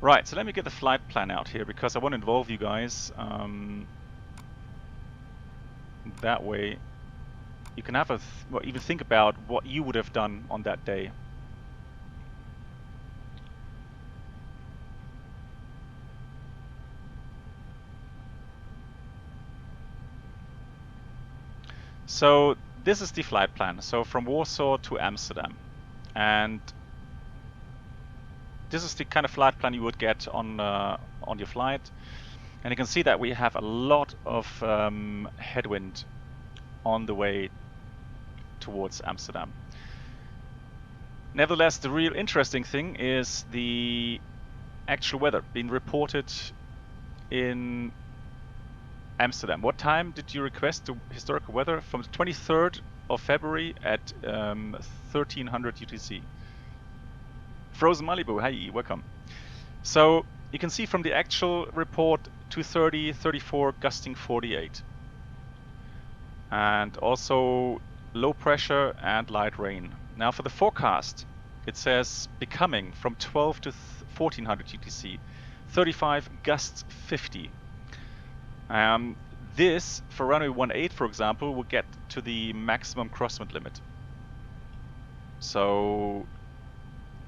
Right, so let me get the flight plan out here because I want to involve you guys. That way you can have well, even think about what you would have done on that day. So this is the flight plan. So from Warsaw to Amsterdam, and this is the kind of flight plan you would get on your flight. And you can see that we have a lot of headwind on the way towards Amsterdam. Nevertheless, the real interesting thing is the actual weather being reported in Amsterdam. What time did you request the historical weather? From the 23rd of February at 1300 UTC. Frozen Malibu, hi, welcome. So you can see from the actual report 230, 34, gusting 48. And also low pressure and light rain. Now for the forecast, it says becoming from 12 to 1400 UTC, 35 gusts 50. This, for runway 18, for example, will get to the maximum crosswind limit. So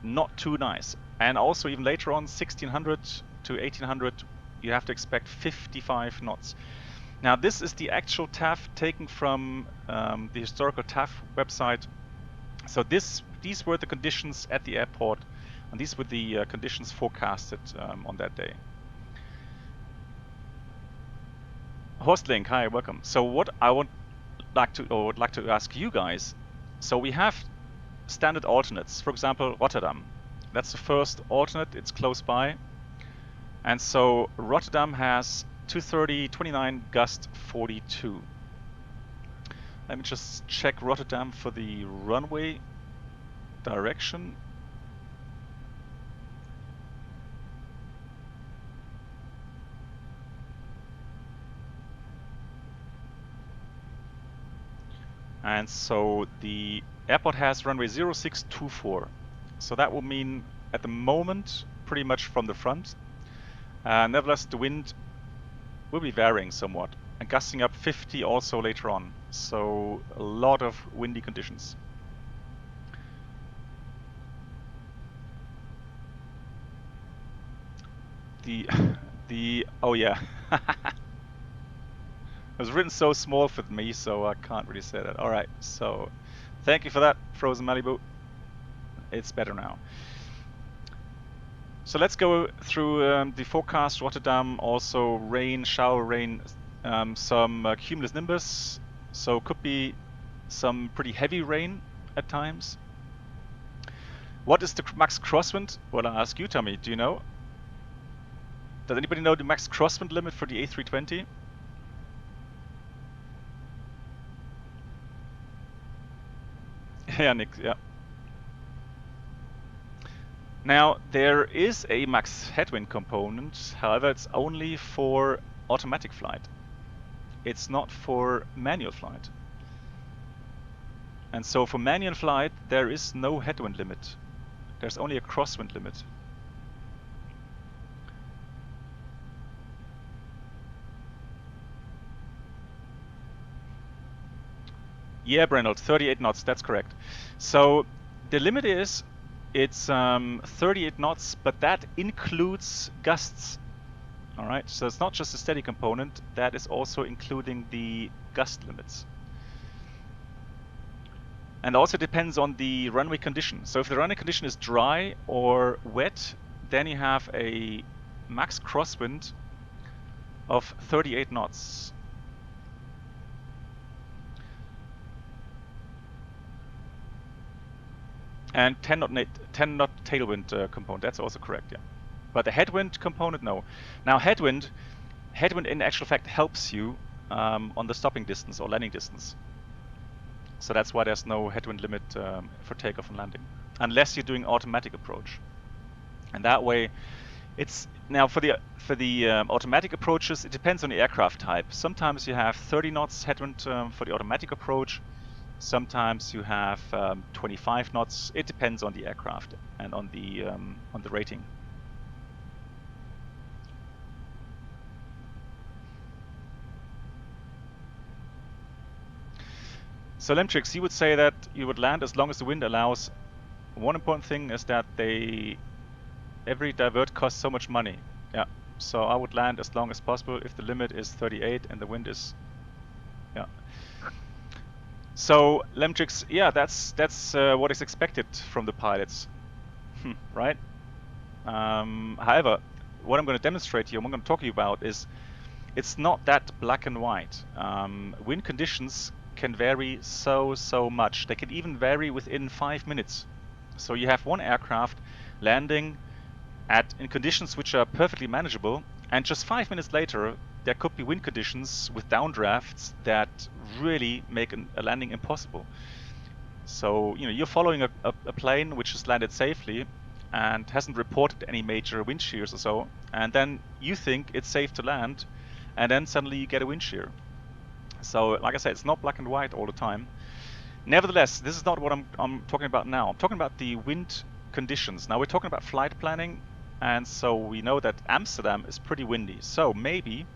not too nice. And also even later on, 1600 to 1800, you have to expect 55 knots. Now this is the actual TAF taken from the historical TAF website. So these were the conditions at the airport, and these were the conditions forecasted on that day. Hostlink, hi, welcome. So what I would like to ask you guys, so we have standard alternates, for example, Rotterdam. That's the first alternate, it's close by. And so Rotterdam has 230, 29, gust 42. Let me just check Rotterdam for the runway direction. And so the airport has runway 0624. So that will mean at the moment pretty much from the front. Nevertheless, the wind will be varying somewhat and gusting up 50 also later on. So a lot of windy conditions. Oh yeah. It was written so small for me, so I can't really say that. Alright, so thank you for that, Frozen Malibu. It's better now. So let's go through the forecast. Rotterdam, also rain, shower rain, some cumulus nimbus. So could be some pretty heavy rain at times. What is the max crosswind? Well, I'll ask you, Tommy. Do you know? Does anybody know the max crosswind limit for the A320? Yeah, Nick, yeah. Now, there is a max headwind component, however, it's only for automatic flight. It's not for manual flight. And so for manual flight, there is no headwind limit. There's only a crosswind limit. Yeah, Brenold, 38 knots, that's correct. So the limit is, it's 38 knots, but that includes gusts. All right, so it's not just a steady component, that is also including the gust limits. And also depends on the runway condition. So if the runway condition is dry or wet, then you have a max crosswind of 38 knots. And 10 knot tailwind component, that's also correct, yeah. But the headwind component, no. Now headwind in actual fact helps you on the stopping distance or landing distance. So that's why there's no headwind limit for takeoff and landing, unless you're doing automatic approach. And that way, it's now for the automatic approaches, it depends on the aircraft type. Sometimes you have 30 knots headwind for the automatic approach. Sometimes you have 25 knots. It depends on the aircraft and on the rating. So Lemtrix, you would say that you would land as long as the wind allows. One important thing is that every divert costs so much money. Yeah. So I would land as long as possible if the limit is 38 and the wind is, yeah. So Lemtrix, yeah, that's what is expected from the pilots, right? However, what I'm going to demonstrate here, what I'm going to talk to you about is, it's not that black and white. Wind conditions can vary so much. They can even vary within 5 minutes. So you have one aircraft landing in conditions which are perfectly manageable, and just 5 minutes later there could be wind conditions with downdrafts that really make a landing impossible. So you're following a plane which has landed safely and hasn't reported any major wind shears or so, and then you think it's safe to land, and then suddenly you get a wind shear. So like I said, it's not black and white all the time. Nevertheless, this is not what I'm talking about now. I'm talking about the wind conditions. Now we're talking about flight planning, and so we know that Amsterdam is pretty windy. So maybe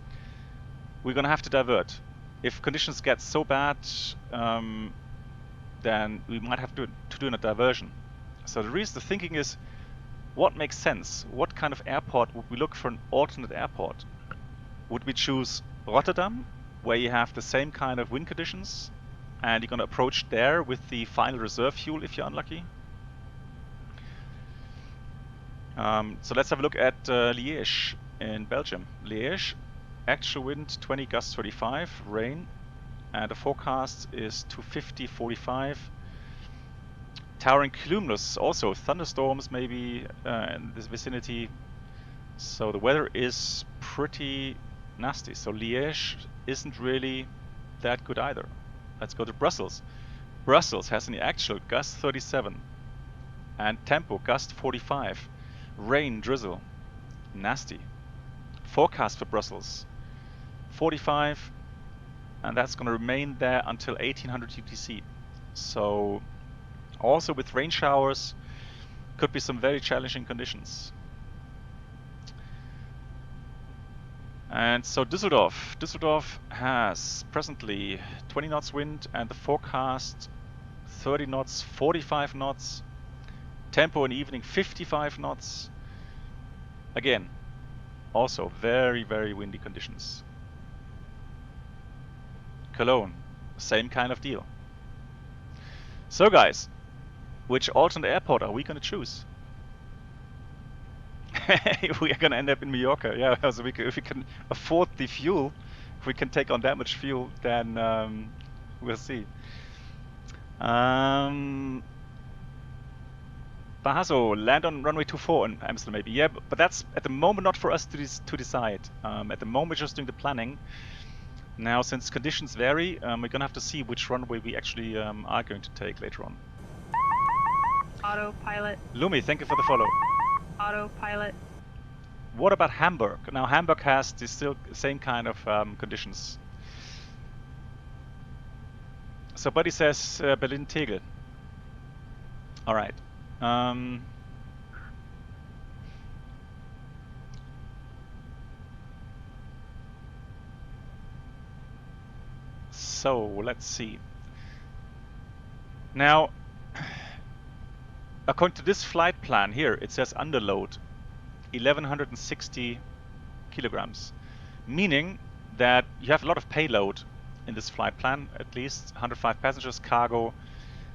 we're gonna have to divert. If conditions get so bad, then we might have to do a diversion. So the thinking is, what makes sense? What kind of airport would we look for an alternate airport? Would we choose Rotterdam, where you have the same kind of wind conditions, and you're going to approach there with the final reserve fuel if you're unlucky? So let's have a look at Liège in Belgium. Liège, actual wind 20 gusts 35, rain, and the forecast is 250 45. Towering cumulus, also thunderstorms maybe in this vicinity. So the weather is pretty nasty. So Liège isn't really that good either. Let's go to Brussels. Brussels has an actual gust 37 and tempo gust 45. Rain, drizzle, nasty. Forecast for Brussels 45, and that's going to remain there until 1800 UTC. So also with rain showers, could be some very challenging conditions. And so Düsseldorf has presently 20 knots wind, and the forecast 30 knots, 45 knots. Tempo in the evening 55 knots. Again, also very windy conditions. Cologne, same kind of deal. So guys, which alternate airport are we going to choose? We are going to end up in Mallorca. Yeah, so if we can afford the fuel, if we can take on that much fuel, then we'll see. Bahaso, land on runway 24 in Amsterdam maybe. Yeah, but that's at the moment not for us to decide. At the moment we're just doing the planning. Now, since conditions vary, we're going to have to see which runway we actually are going to take later on. Autopilot. Lumi, thank you for the follow. Autopilot. What about Hamburg? Now, Hamburg has the still same kind of conditions. So Buddy says Berlin Tegel. All right. So let's see. Now, according to this flight plan here, it says underload 1160 kilograms, meaning that you have a lot of payload in this flight plan, at least 105 passengers, cargo,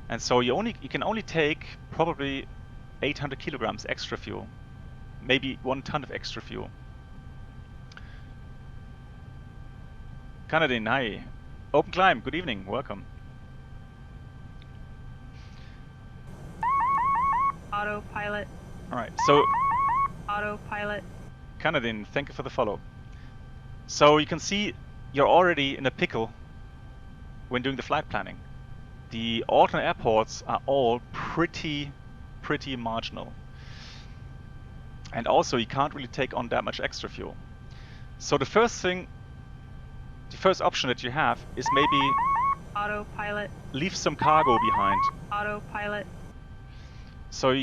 and so you can only take probably 800 kilograms extra fuel, maybe 1 ton of extra fuel. Canadine, hi. Open Climb, good evening, welcome. Autopilot. Alright, so Autopilot. Canadine, thank you for the follow. So you can see you're already in a pickle when doing the flight planning. The alternate airports are all pretty marginal. And also you can't really take on that much extra fuel. So the first option that you have is maybe Autopilot. leave some cargo behind. Autopilot. So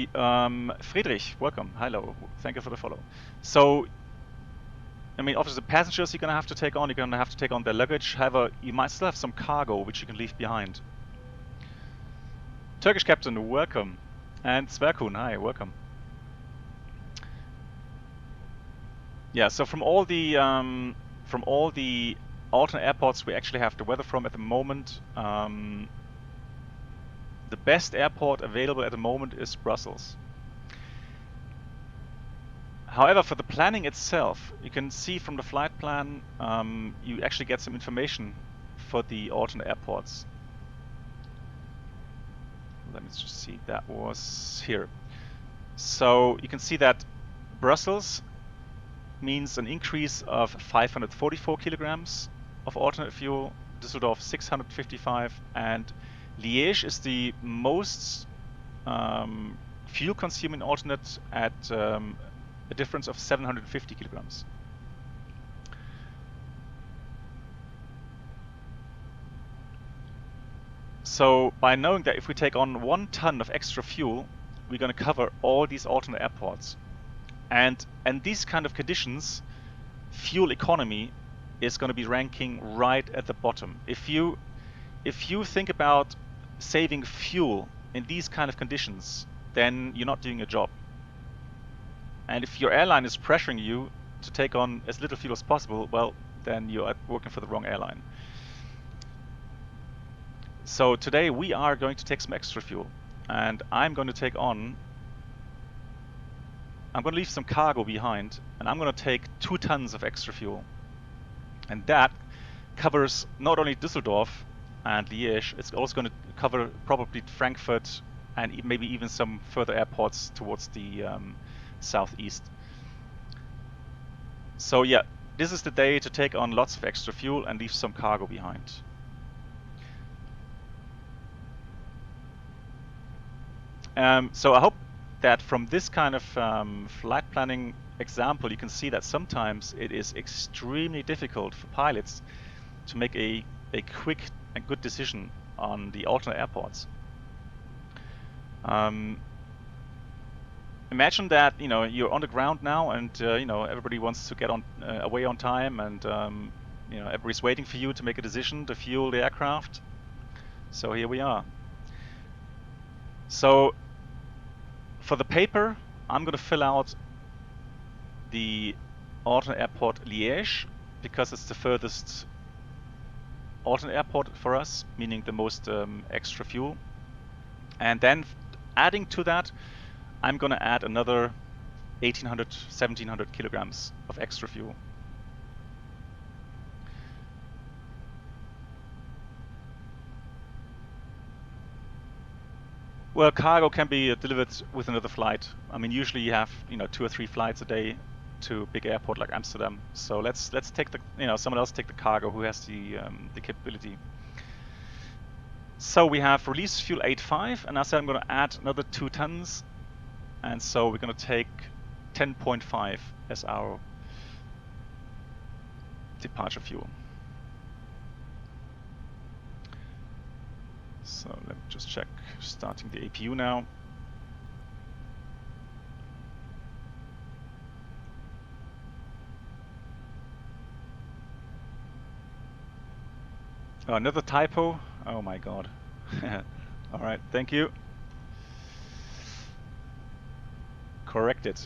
Friedrich, welcome. Hello, thank you for the follow. So I mean, obviously the passengers you're going to have to take on their luggage. However, you might still have some cargo which you can leave behind. Turkish captain, welcome. And Sverkun, hi, welcome. Yeah, so from all the alternate airports we actually have the weather from at the moment, the best airport available at the moment is Brussels. However, for the planning itself, you can see from the flight plan, you actually get some information for the alternate airports. Let me just see, that was here. So you can see that Brussels means an increase of 544 kilograms of alternate fuel, Düsseldorf 655, and Liège is the most fuel consuming alternate at a difference of 750 kilograms. So by knowing that if we take on 1 ton of extra fuel, we're going to cover all these alternate airports. And these kind of conditions, fuel economy is going to be ranking right at the bottom. If you think about saving fuel in these kind of conditions, then you're not doing a job. And if your airline is pressuring you to take on as little fuel as possible, well, then you are working for the wrong airline. So today we are going to take some extra fuel, and I'm going to leave some cargo behind, and I'm going to take 2 tons of extra fuel. And that covers not only Düsseldorf and Liège, it's also going to cover probably Frankfurt and maybe even some further airports towards the southeast. So yeah, this is the day to take on lots of extra fuel and leave some cargo behind. So I hope that from this kind of flight planning example, you can see that sometimes it is extremely difficult for pilots to make a quick and good decision on the alternate airports. Imagine that you're on the ground now, and everybody wants to get on away on time, and everybody's waiting for you to make a decision to fuel the aircraft. So here we are. So for the paper, I'm going to fill out the alternate airport Liège because it's the furthest alternate airport for us, meaning the most extra fuel. And then adding to that, I'm going to add another 1800, 1700 kilograms of extra fuel. Well, cargo can be delivered with another flight. I mean, usually you have 2 or 3 flights a day to a big airport like Amsterdam. So let's take the someone else take the cargo who has the capability. So we have release fuel 85, and I said I'm going to add another 2 tons, and so we're going to take 10.5 as our departure fuel. So let me just check, starting the APU now. Oh, another typo? Oh my god. Alright, thank you. Corrected.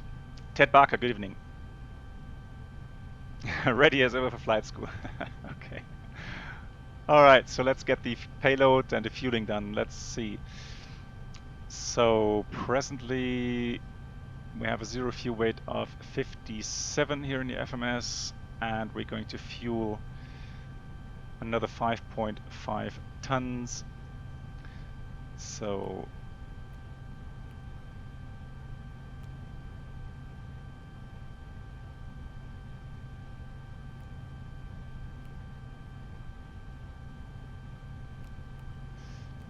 Ted Barker, good evening. Ready as ever for flight school. Okay. Alright, so let's get the payload and the fueling done. Let's see. So presently we have a zero fuel weight of 57 here in the FMS, and we're going to fuel another 5.5 tons. So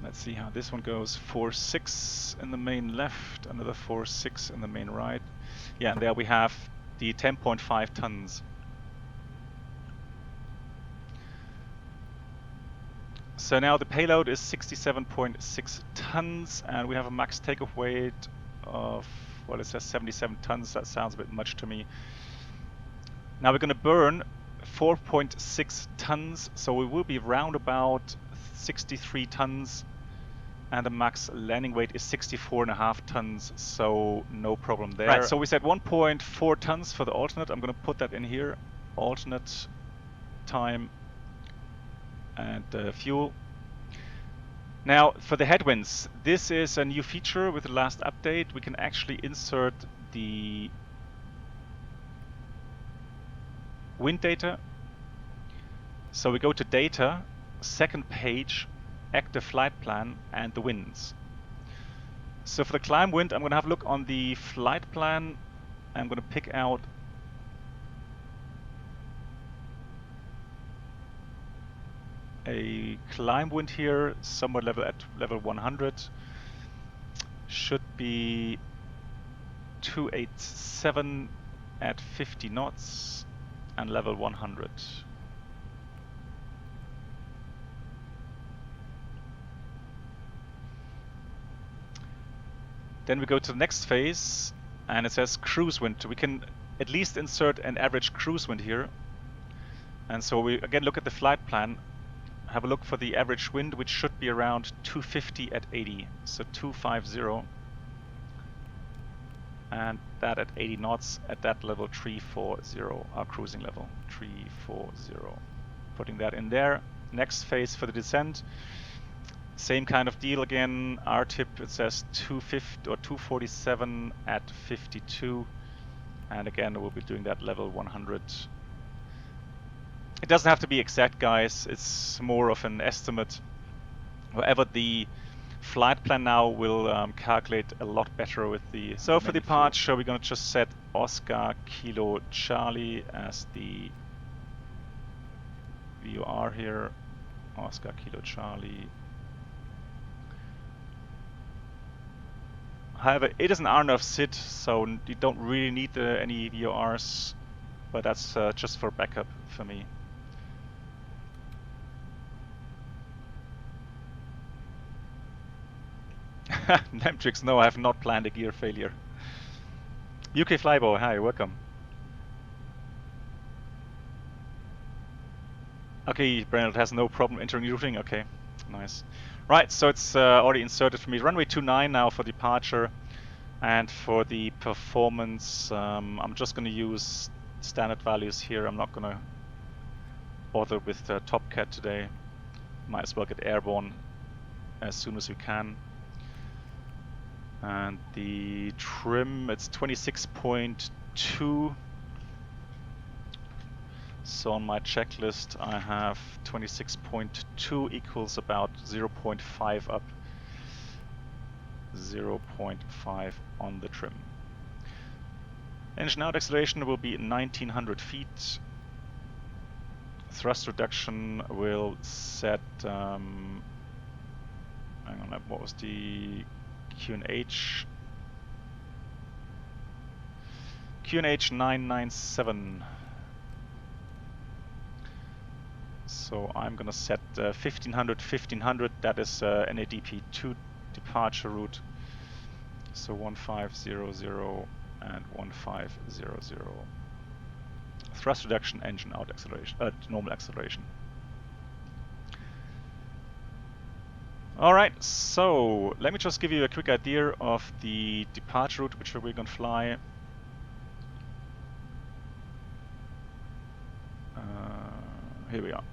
let's see how this one goes. 4.6 in the main left, another 4.6 in the main right. Yeah, and there we have the 10.5 tons. So now the payload is 67.6 tons, and we have a max takeoff weight of, well, it says 77 tons. That sounds a bit much to me. Now we're going to burn 4.6 tons, so we will be round about 63 tons And the max landing weight is 64.5 tons, so no problem there. Right, so we said 1.4 tons for the alternate. I'm going to put that in here. Alternate time and fuel. Now for the headwinds, this is a new feature with the last update. We can actually insert the wind data. So we go to data, second page, active flight plan and the winds. So for the climb wind, I'm going to have a look on the flight plan. I'm going to pick out a climb wind here, somewhere at level 100. Should be 287 at 50 knots and level 100. Then we go to the next phase and it says cruise wind. We can at least insert an average cruise wind here. And so we again look at the flight plan, have a look for the average wind, which should be around 250 at 80. So 250. And that at 80 knots at that level 340, our cruising level 340. Putting that in there. Next phase for the descent. Same kind of deal again. RTIP, it says 250 or 247 at 52, and again we'll be doing that level 100. It doesn't have to be exact, guys. It's more of an estimate. However, the flight plan now will calculate a lot better with the. So for departure, we're going to just set Oscar Kilo Charlie as the VOR here. Oscar Kilo Charlie. However, it is an RNAV SID, so you don't really need any VORs, but that's just for backup for me. Nemtrix, no, I have not planned a gear failure. UK Flybo, hi, welcome. Okay, Brandon has no problem entering routing, okay, nice. Right, so it's already inserted for me. Runway 29 now for departure, and for the performance, I'm just going to use standard values here. I'm not going to bother with Top Cat today. Might as well get airborne as soon as we can. And the trim, it's 26.2. So on my checklist I have 26.2 equals about 0.5 up, 0.5 on the trim. Engine out acceleration will be 1900 feet. Thrust reduction will set, hang on, what was the QNH? QNH 997. So I'm gonna set 1500, that is NADP 2 departure route. So 1500 and 1500. Thrust reduction, engine out acceleration, normal acceleration. Alright, so let me just give you a quick idea of the departure route which we're gonna fly. Here we are.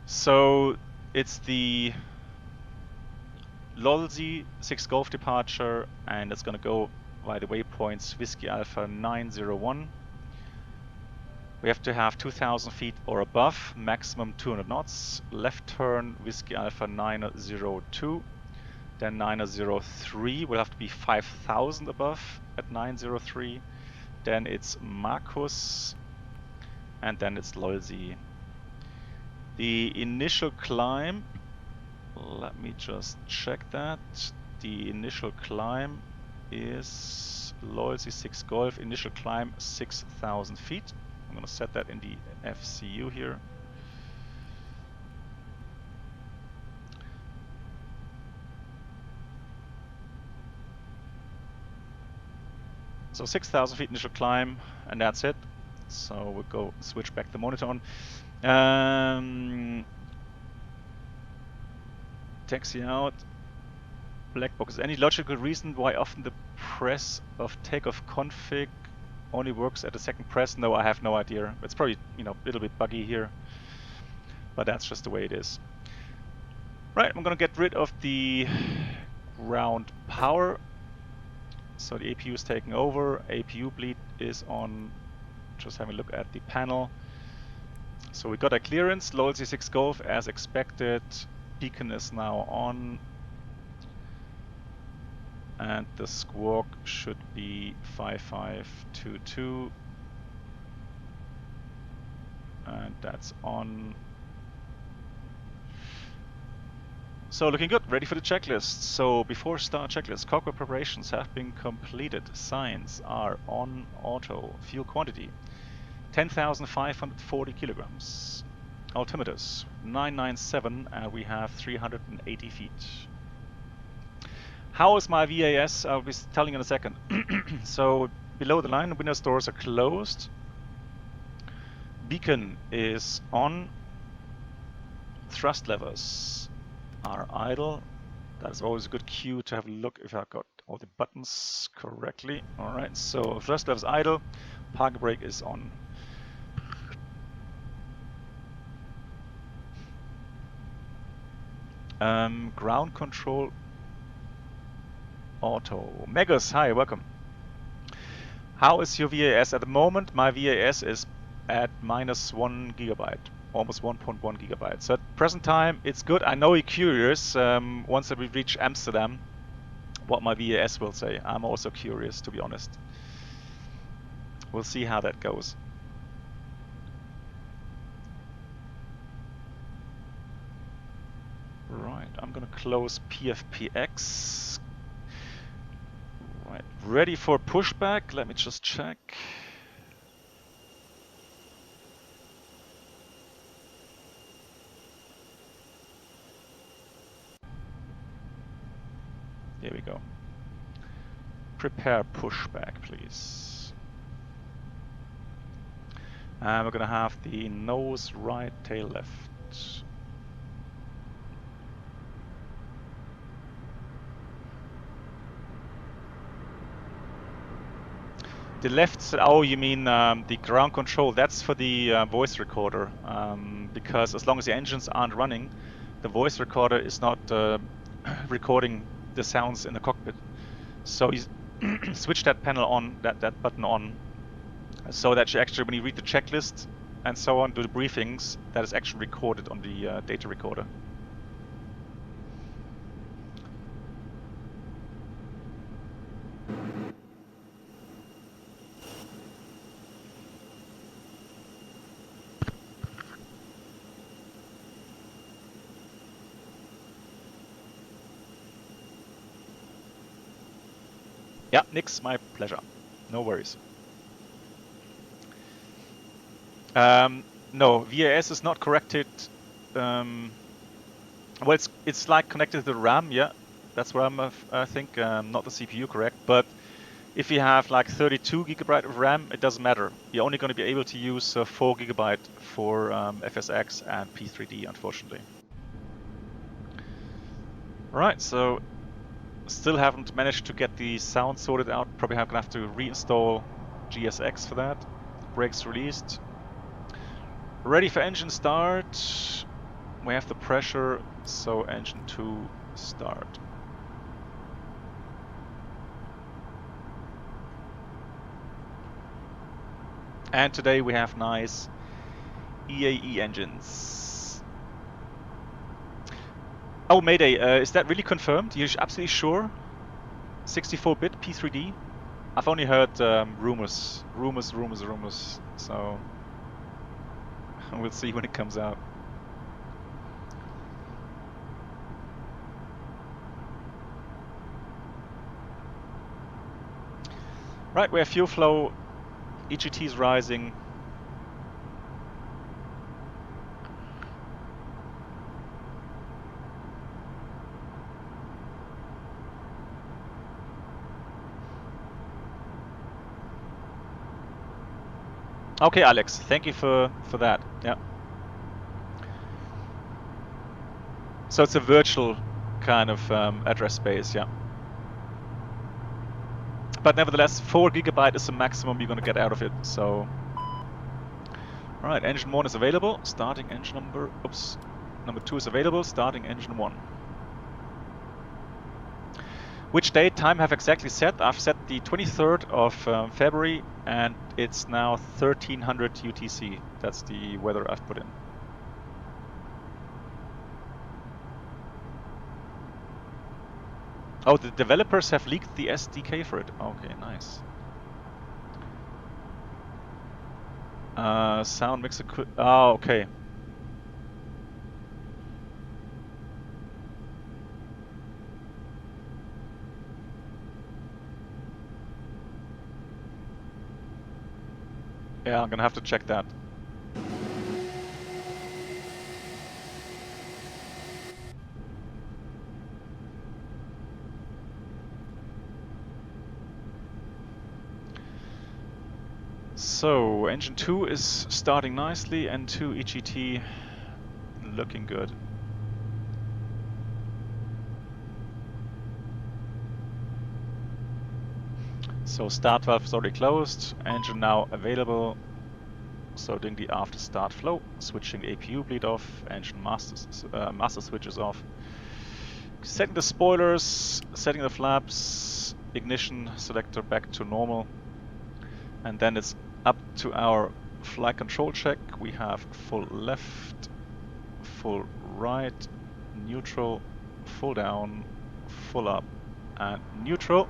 So it's the LOLZ 6 Golf departure, and it's going to go by the waypoints Whiskey Alpha 901. We have to have 2000 feet or above, maximum 200 knots. Left turn Whiskey Alpha 902. Then 903 will have to be 5000 above at 903. Then it's Marcus, and then it's LOLZ. The initial climb, let me just check that. The initial climb is LOLZ 6 Golf, initial climb 6000 feet. I'm going to set that in the FCU here. So 6000 feet initial climb, and that's it. So we'll go switch back the monitor on. Taxi out. Black box. Any logical reason why often the press of takeoff config only works at the second press? No, I have no idea. It's probably, you know, a little bit buggy here, but that's just the way it is. Right, I'm gonna get rid of the ground power. So the APU is taking over. APU bleed is on. Just having a look at the panel. So we got a clearance. Loyalty 6 Golf as expected. Beacon is now on. And the squawk should be 5522. And that's on. So looking good, ready for the checklist. So before start checklist, cockpit preparations have been completed. Signs are on auto. Fuel quantity, 10,540 kilograms. Altimeters, 997, and we have 380 feet. How is my VAS? I'll be telling in a second. So below the line, the windows doors are closed. Beacon is on. Thrust levers are idle. That is always a good cue to have a look if I got all the buttons correctly. Alright, so thrust levers idle. Park brake is on. Ground control auto. Megas, hi, welcome. How is your VAS at the moment? My VAS is at -1 gigabyte, almost 1.1 gigabytes. So at present time, it's good. I know you're curious, once that we reach Amsterdam, what my VAS will say. I'm also curious, to be honest. We'll see how that goes. Right, I'm gonna close PFPX. Right, ready for pushback. Let me just check. Here we go. Prepare pushback, please. And we're gonna have the nose right, tail left. The left, oh, you mean the ground control? That's for the voice recorder, because as long as the engines aren't running, the voice recorder is not recording the sounds in the cockpit. So you switch that panel on, that button on, so that you actually, when you read the checklist and so on, do the briefings, that is actually recorded on the data recorder. Yeah, nix, my pleasure. No worries. No, VAS is not corrected. Well, it's like connected to the RAM, yeah. That's where I think, not the CPU, correct. But if you have like 32 gigabyte of RAM, it doesn't matter. You're only going to be able to use 4 gigabyte for FSX and P3D, unfortunately. Alright, so still haven't managed to get the sound sorted out. Probably gonna have to reinstall GSX for that. Brakes released. Ready for engine start. We have the pressure, so engine 2 start. And today we have nice EAE engines. Oh, Mayday, is that really confirmed? You're absolutely sure? 64-bit P3D? I've only heard rumors, so we'll see when it comes out. Right, we have fuel flow, EGT is rising. Okay, Alex, thank you for that. Yeah. So it's a virtual kind of address space, yeah. But nevertheless, 4 GB is the maximum you're gonna get out of it, so. Alright, engine 1 is available, starting engine number 2 is available, starting engine 1. Which date time have exactly set? I've set the 23rd of February, and it's now 1300 UTC. That's the weather I've put in. Oh, the developers have leaked the SDK for it. Okay, nice. Sound mixer. Oh, okay. Yeah, I'm gonna have to check that. So, engine 2 is starting nicely, and 2 EGT looking good. So start valve is already closed, engine now available. So doing the after start flow, switching the APU bleed off, engine master switches off. Setting the spoilers, setting the flaps, ignition selector back to normal. And then it's up to our flight control check. We have full left, full right, neutral, full down, full up, and neutral.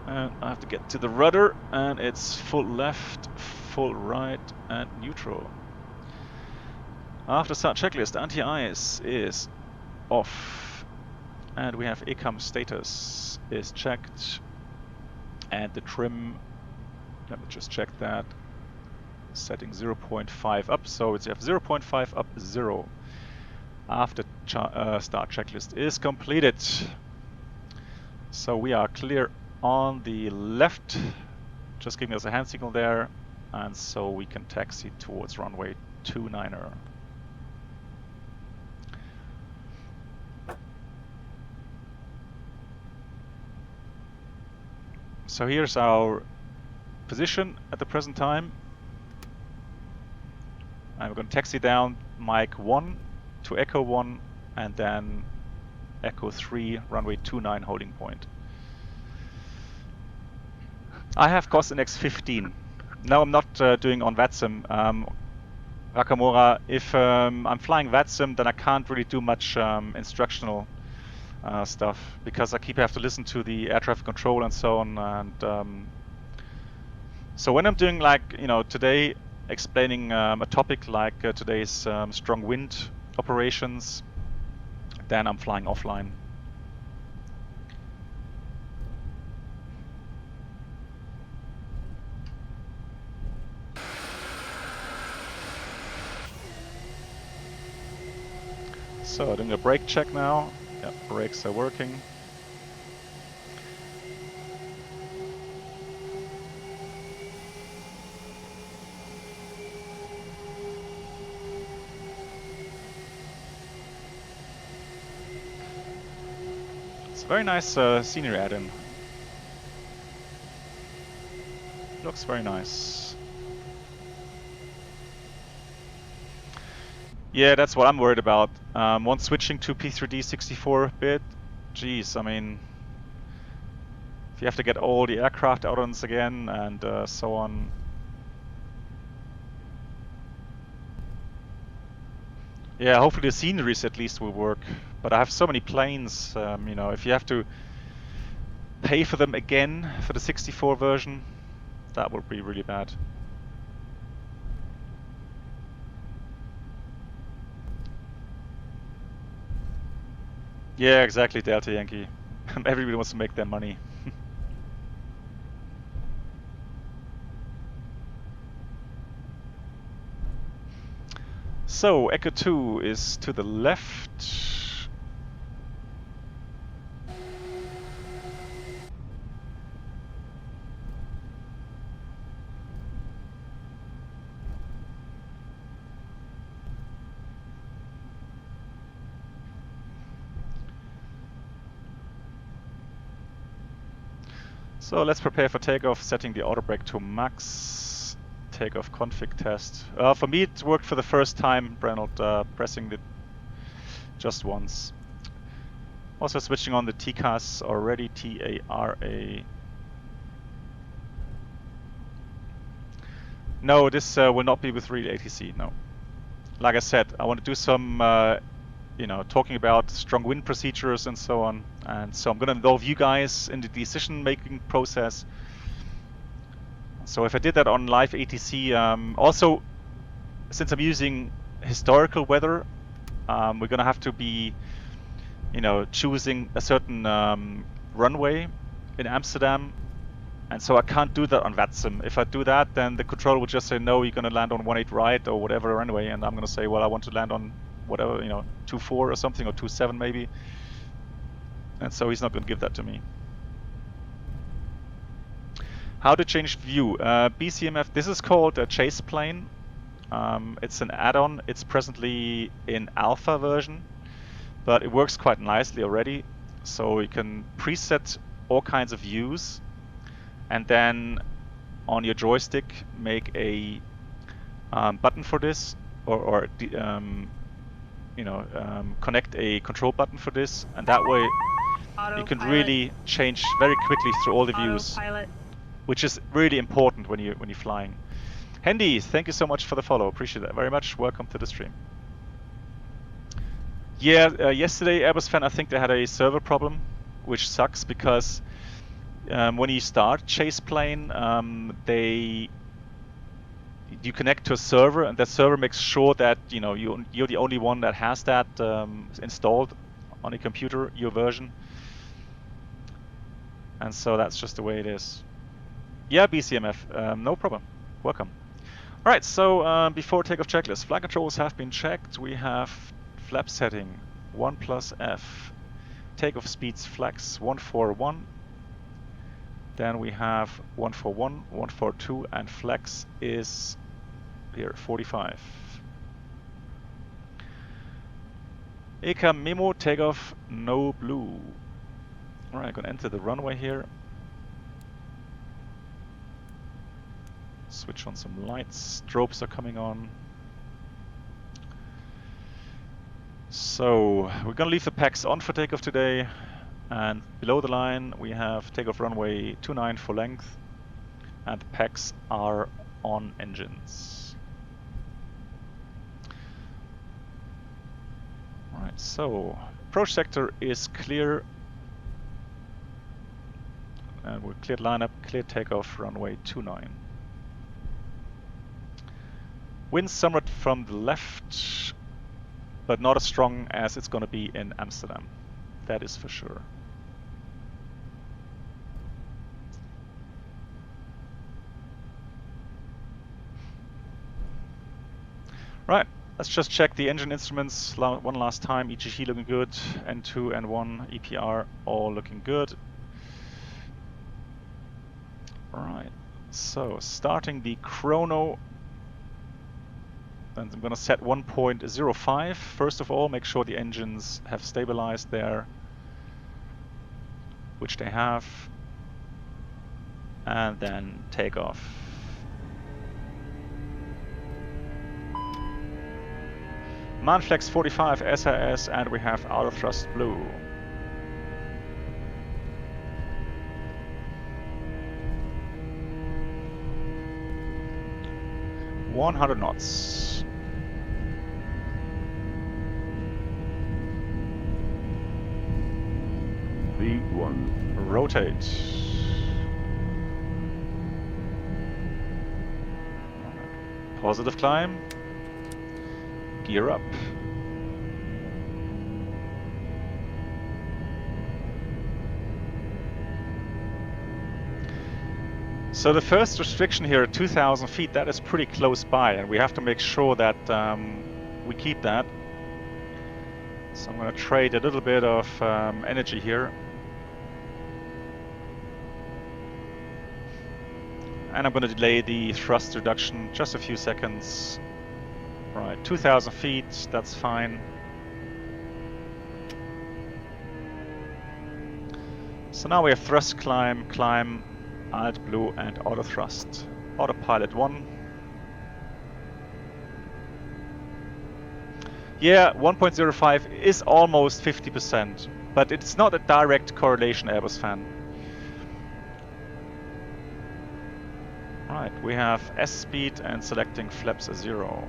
And I have to get to the rudder, and it's full left, full right, and neutral. After start checklist, anti-ice is off. And we have EHAM status is checked. And the trim, let me just check that. Setting 0.5 up, so it's 0.5 up 0. After start checklist is completed. So we are clear on the left, just giving us a hand signal there, and so we can taxi towards runway 29er. So here's our position at the present time. And we're going to taxi down Mike 1 to Echo 1, and then Echo 3, runway 29 holding point. I have cost index 15. No, I'm not doing on VATSIM. Nakamura, if I'm flying VATSIM, then I can't really do much instructional stuff, because I have to listen to the air traffic control and so on. And so when I'm doing, like, you know, today, explaining a topic like today's strong wind operations, then I'm flying offline. So doing a brake check now. Yeah, brakes are working. It's a very nice scenery add-in. Looks very nice. Yeah, that's what I'm worried about. Once switching to P3D 64-bit, geez, I mean, if you have to get all the aircraft add-ons again and so on. Yeah, hopefully the sceneries at least will work. But I have so many planes, you know, if you have to pay for them again for the 64 version, that would be really bad. Yeah, exactly, Delta Yankee. Everybody wants to make their money. So, Echo 2 is to the left. So let's prepare for takeoff, setting the auto brake to max. Takeoff config test. For me it worked for the first time, Brenold, pressing it just once. Also switching on the TCAS already, T-A-R-A. No, this will not be with real ATC, no. Like I said, I want to do some, you know, talking about strong wind procedures and so on. And so I'm going to involve you guys in the decision-making process. So if I did that on live ATC, also, since I'm using historical weather, we're going to have to be, you know, choosing a certain runway in Amsterdam. And so I can't do that on VATSIM. If I do that, then the controller will just say, no, you're going to land on 18 right or whatever runway. And I'm going to say, well, I want to land on whatever, you know, 24 or something, or 27 maybe. And so he's not going to give that to me. How to change view? BCMF, this is called a chase plane. It's an add-on. It's presently in alpha version, but it works quite nicely already. So you can preset all kinds of views, and then on your joystick make a button for this, or you know, connect a control button for this, and that way you can really change very quickly through all the views, which is really important when you're flying. Hendy, thank you so much for the follow. Appreciate that very much. Welcome to the stream. Yeah, yesterday Airbus fan, I think they had a server problem, which sucks because when you start chase plane, you connect to a server, and that server makes sure that, you know, you're the only one that has that installed on a computer, your version. And so that's just the way it is. Yeah, BCMF, no problem. Welcome. All right, so before takeoff checklist, flight controls have been checked. We have flap setting 1+F, takeoff speeds flex 141. Then we have 141, 142, and flex is here 45. EHAM memo, takeoff, no blue. All right, gonna enter the runway here. Switch on some lights. Strobes are coming on. So we're gonna leave the packs on for takeoff today. And below the line we have takeoff runway 29 for length, and the packs are on engines. Alright, so approach sector is clear, and we're cleared lineup, clear takeoff runway 29. Wind somewhat from the left, but not as strong as it's going to be in Amsterdam. That is for sure. Right, let's just check the engine instruments one last time. EGG looking good, N2, N1, EPR all looking good. Alright, so starting the chrono. And I'm going to set 1.05. First of all, make sure the engines have stabilized there, which they have, and then take off. Manflex 45 SAS, and we have auto thrust blue. (100 knots). V1. Rotate. Positive climb. Gear up. So the first restriction here at 2,000 feet, that is pretty close by, and we have to make sure that we keep that. So I'm going to trade a little bit of energy here. And I'm going to delay the thrust reduction just a few seconds. Right, 2,000 feet, that's fine. So now we have thrust climb, climb, AltBlue and auto thrust. Autopilot 1. Yeah, 1.05 is almost 50%, but it's not a direct correlation, Airbus fan. Right, we have S speed and selecting flaps A0.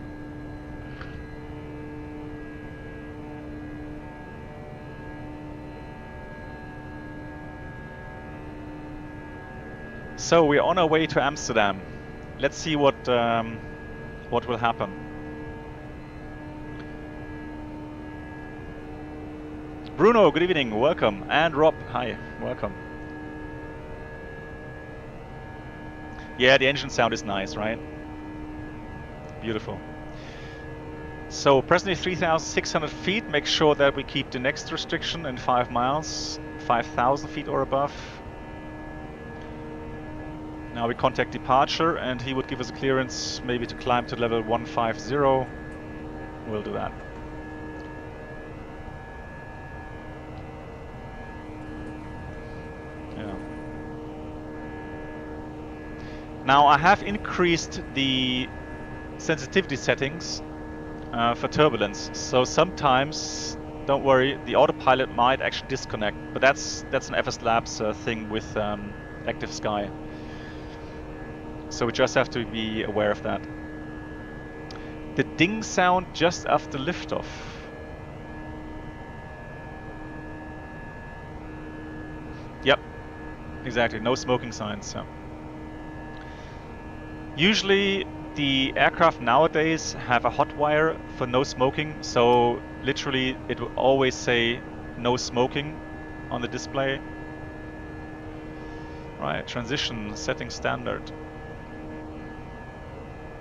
So we're on our way to Amsterdam. Let's see what will happen. Bruno, good evening, welcome. And Rob, hi, welcome. Yeah, the engine sound is nice, right? Beautiful. So presently 3,600 feet. Make sure that we keep the next restriction in 5 miles, 5,000 feet or above. Now we contact departure and he would give us a clearance maybe to climb to level 150. We'll do that. Yeah. Now I have increased the sensitivity settings for turbulence. So sometimes, don't worry, the autopilot might actually disconnect. But that's an FSLabs thing with Aktive Sky. So we just have to be aware of that. The ding sound just after liftoff. Yep, exactly. No smoking signs. So. Usually the aircraft nowadays have a hot wire for no smoking. So literally it will always say no smoking on the display. Right, transition, setting standard.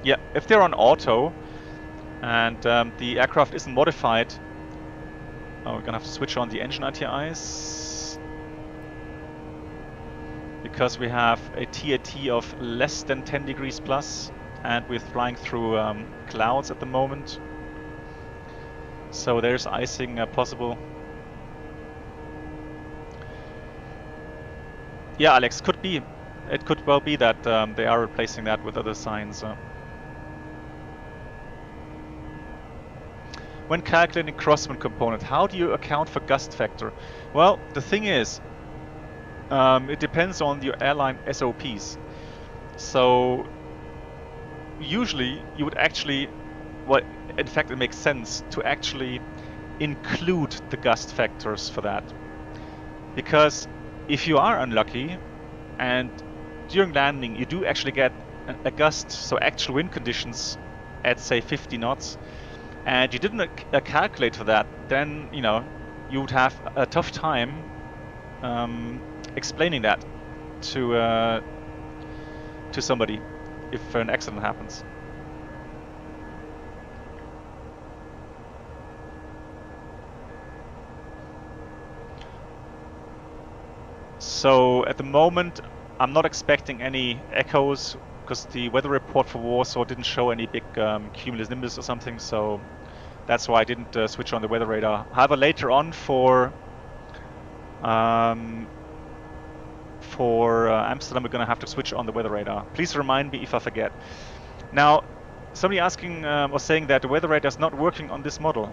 Yeah, if they're on auto and the aircraft isn't modified, we're gonna have to switch on the engine ITIs because we have a TAT of less than 10 degrees plus and we're flying through clouds at the moment. So there's icing possible. Yeah, Alex, could be. It could well be that they are replacing that with other signs. When calculating crosswind component, how do you account for gust factor? Well, the thing is, it depends on your airline SOPs. So usually you would actually, well, in fact it makes sense to actually include the gust factors for that. Because if you are unlucky and during landing you do actually get a gust, so actual wind conditions at say 50 knots, and you didn't calculate for that, then you know you would have a tough time explaining that to somebody if an accident happens. So at the moment I'm not expecting any echoes because the weather report for Warsaw didn't show any big cumulus nimbus or something, so that's why I didn't switch on the weather radar. However, later on for Amsterdam we're gonna have to switch on the weather radar. Please remind me if I forget. Now, somebody asking or saying that the weather radar is not working on this model.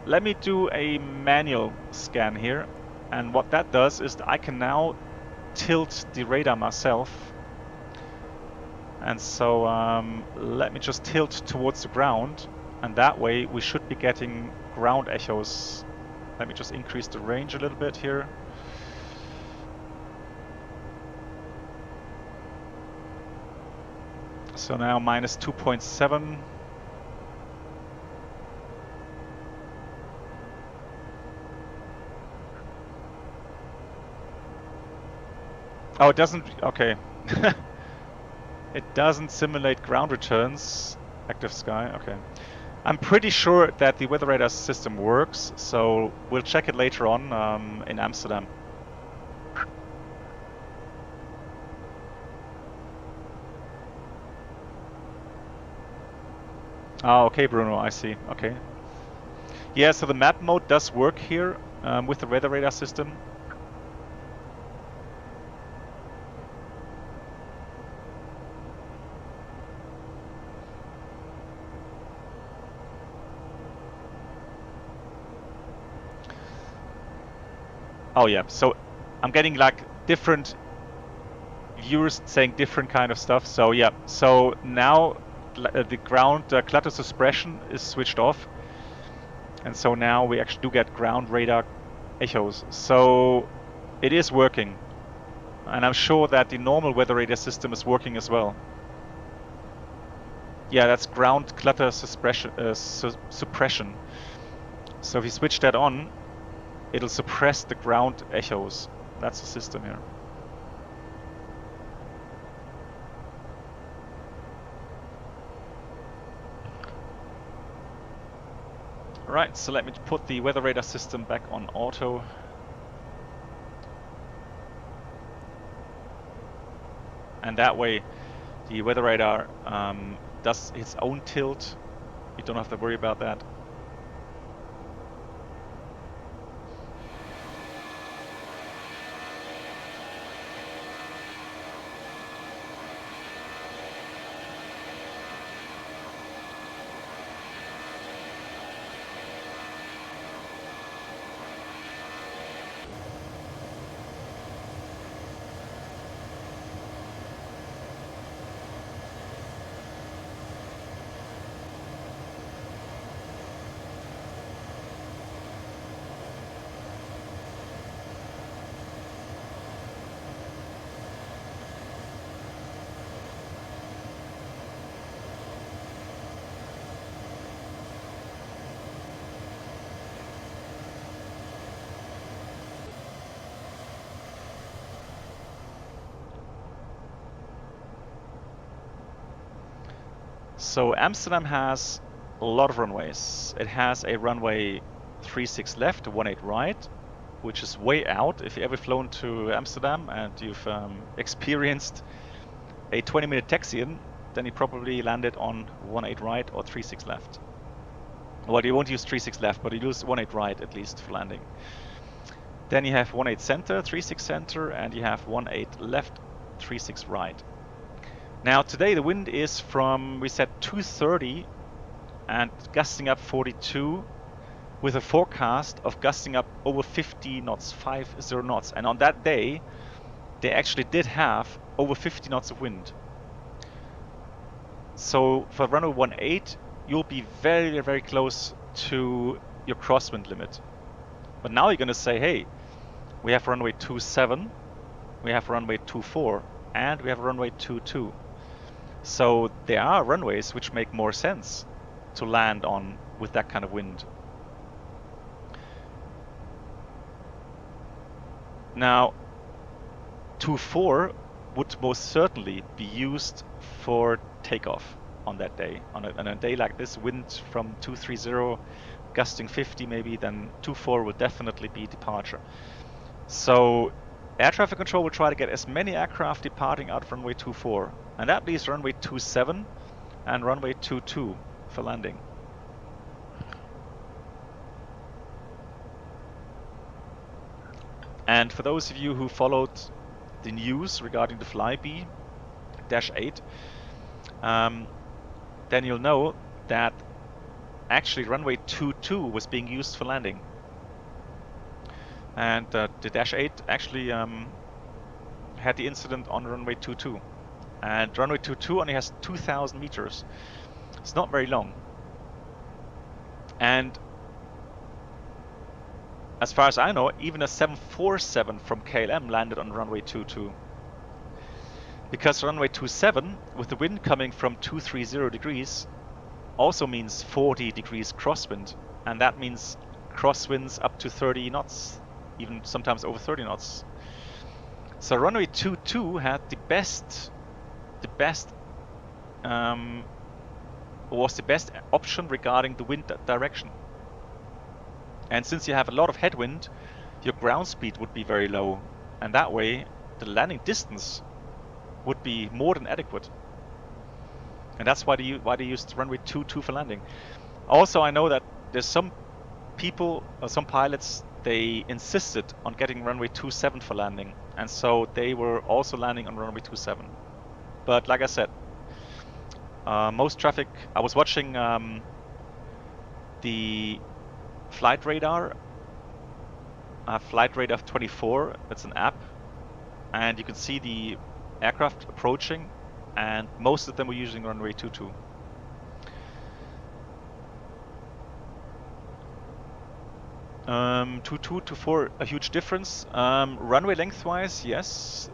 Let me do a manual scan here, and what that does is I can now tilt the radar myself. And so let me just tilt towards the ground, and that way we should be getting ground echoes. Let me just increase the range a little bit here. So now minus 2.7. Oh, it doesn't, okay. It doesn't simulate ground returns. Aktive Sky, okay. I'm pretty sure that the weather radar system works, so we'll check it later on in Amsterdam. Ah, okay, Bruno, I see. Okay. Yeah, so the map mode does work here with the weather radar system. Oh yeah, so I'm getting like different viewers saying different kind of stuff. So yeah, so now the ground clutter suppression is switched off, and so now we actually do get ground radar echoes. So it is working, and I'm sure that the normal weather radar system is working as well. Yeah, that's ground clutter suppression. Suppression. So if you switch that on, it'll suppress the ground echoes. That's the system here. Right, so let me put the weather radar system back on auto. And that way the weather radar does its own tilt. You don't have to worry about that. So Amsterdam has a lot of runways. It has a runway 36 left, 18 right, which is way out. If you've ever flown to Amsterdam and you've experienced a 20-minute taxi in, then you probably landed on 18 right or 36 left. Well, you won't use 36 left, but you use 18 right at least for landing. Then you have 18 center, 36 center, and you have 18 left, 36 right. Now today the wind is from, we said 230 and gusting up 42 with a forecast of gusting up over 50 knots, 50 knots. And on that day, they actually did have over 50 knots of wind. So for runway 18, you'll be very, very close to your crosswind limit. But now you're going to say, hey, we have runway 27, we have runway 24, and we have runway 22. So there are runways which make more sense to land on with that kind of wind. Now, 24 would most certainly be used for takeoff on that day. On a day like this, wind from 230, gusting 50 maybe, then 24 would definitely be departure. So air traffic control will try to get as many aircraft departing out of runway 24, and that leaves runway 27 and runway 22 for landing. And for those of you who followed the news regarding the Flybe-8, then you'll know that actually runway 22 was being used for landing. And the Dash 8 actually had the incident on runway 22. And runway 22 only has 2,000 meters. It's not very long. And as far as I know, even a 747 from KLM landed on runway 22. Because runway 27, with the wind coming from 230 degrees, also means 40 degrees crosswind. And that means crosswinds up to 30 knots, even sometimes over 30 knots. So runway 22 had was the best option regarding the wind direction. And since you have a lot of headwind, your ground speed would be very low, and that way the landing distance would be more than adequate. And that's why they used runway 22 for landing. Also, I know that there's some people, some pilots, they insisted on getting runway 27 for landing, and so they were also landing on runway 27. But like I said, most traffic, I was watching the flight radar Flight Radar 24. It's an app, and you can see the aircraft approaching, and most of them were using runway 22. Um, 22 to 4, a huge difference. Runway lengthwise, yes.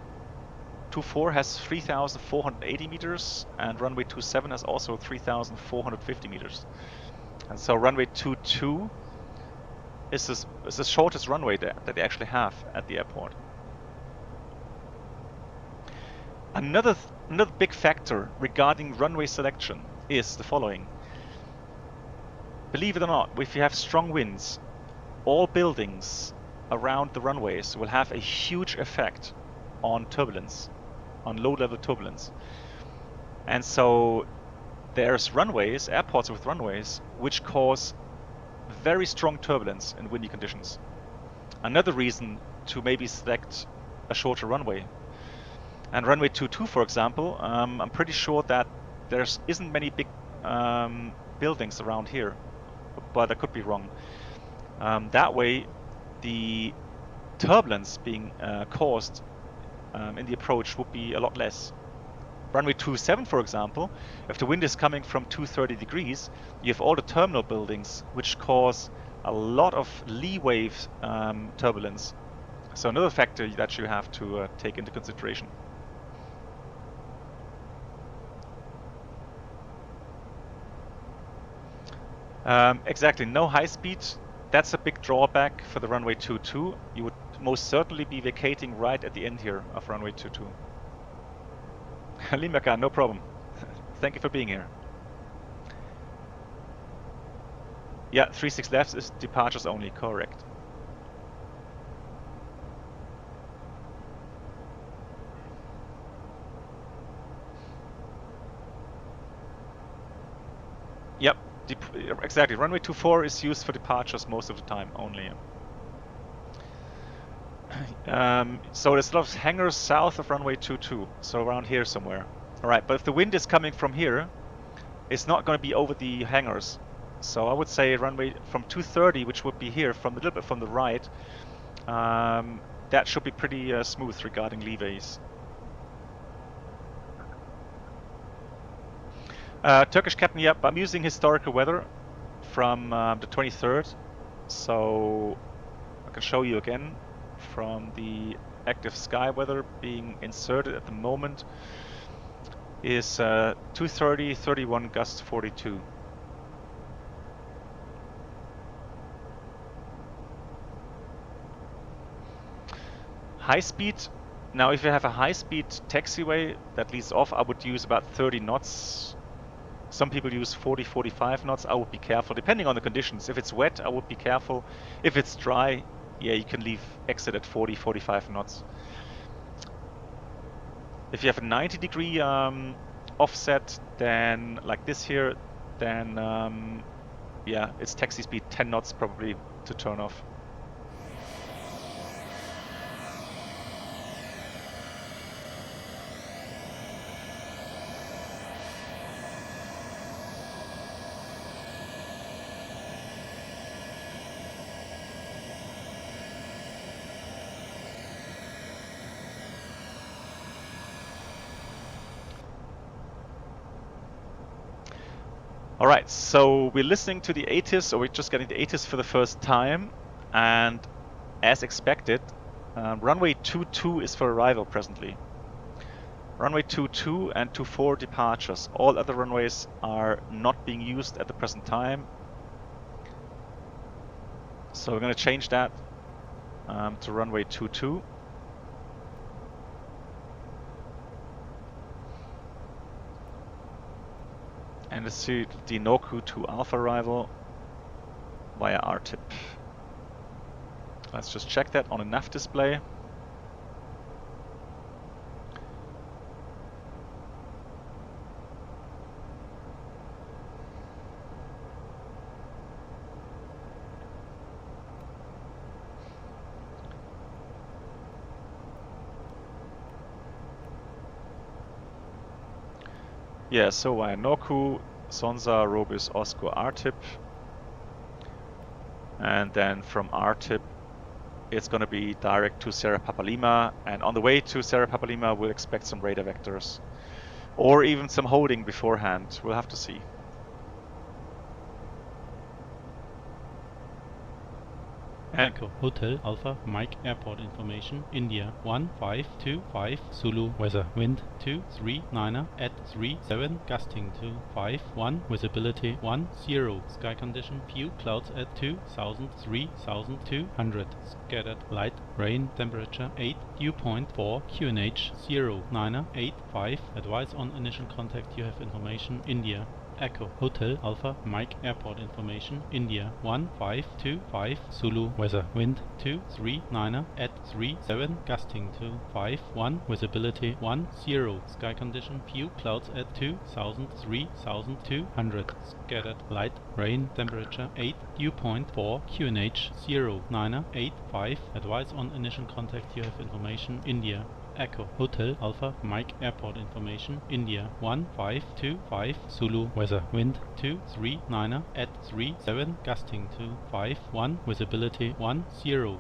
24 has 3,480 meters, and runway 27 has also 3,450 meters. And so runway 22 is the shortest runway that they actually have at the airport. Another big factor regarding runway selection is the following. Believe it or not, if you have strong winds, all buildings around the runways will have a huge effect on turbulence, on low-level turbulence. And so there's runways, airports with runways, which cause very strong turbulence in windy conditions. Another reason to maybe select a shorter runway. And runway 22, for example, I'm pretty sure that there isn't many big buildings around here, but I could be wrong. That way, the turbulence being caused in the approach would be a lot less. Runway 27, for example, if the wind is coming from 230 degrees, you have all the terminal buildings, which cause a lot of lee wave turbulence. So another factor that you have to take into consideration. Exactly, no high speed. That's a big drawback for the runway 22. You would most certainly be vacating right at the end here of runway 22. Limaka, no problem. Thank you for being here. Yeah, 36 left is departures only, correct. Yep, exactly. Runway 24 is used for departures most of the time only. So there's a lot of hangars south of runway 22, so around here somewhere. Alright, but if the wind is coming from here, it's not going to be over the hangars. So I would say runway from 230, which would be here, from a little bit from the right, that should be pretty smooth regarding leeways. Turkish captain, yep, I'm using historical weather from the 23rd, so I can show you again from the Aktive Sky Weather being inserted at the moment is 230, 31, gust 42. High speed, now if you have a high speed taxiway that leads off, I would use about 30 knots. Some people use 40, 45 knots. I would be careful, depending on the conditions. If it's wet, I would be careful. If it's dry, yeah, you can leave exit at 40, 45 knots. If you have a 90-degree offset, then like this here, then yeah, it's taxi speed 10 knots probably to turn off. Alright, so we're listening to the ATIS, or we're just getting the ATIS for the first time, and as expected, runway 22 is for arrival presently. Runway 22 and 24 departures. All other runways are not being used at the present time. So we're going to change that to runway 22. And let's see the Noku to Alpha arrival via RTIP. Let's just check that on a nav display. Yeah, so via Noku, Sonza, Robus, Osco, RTIP. And then from RTIP it's going to be direct to Sierra Papa Lima, and on the way to Sierra Papa Lima we'll expect some radar vectors. Or even some holding beforehand, we'll have to see. Echo Hotel Alpha Mike Airport information India 1525 Zulu weather wind 239er at 37 gusting to 51 visibility 10 sky condition few clouds at 2000 3200 scattered light rain temperature 8 dew point 4 QNH 09er 85 advise on initial contact you have information India Echo Hotel Alpha Mike Airport information India 1525 Zulu weather wind 239er at 37 gusting to 51 visibility 10 sky condition few clouds at 2000 3200 scattered light rain temperature 8 dew point 4 QNH 09er 85 advise on initial contact you have information India Echo Hotel Alpha Mike Airport information India 1525 Zulu weather wind 239er at 37 gusting to 51 visibility 10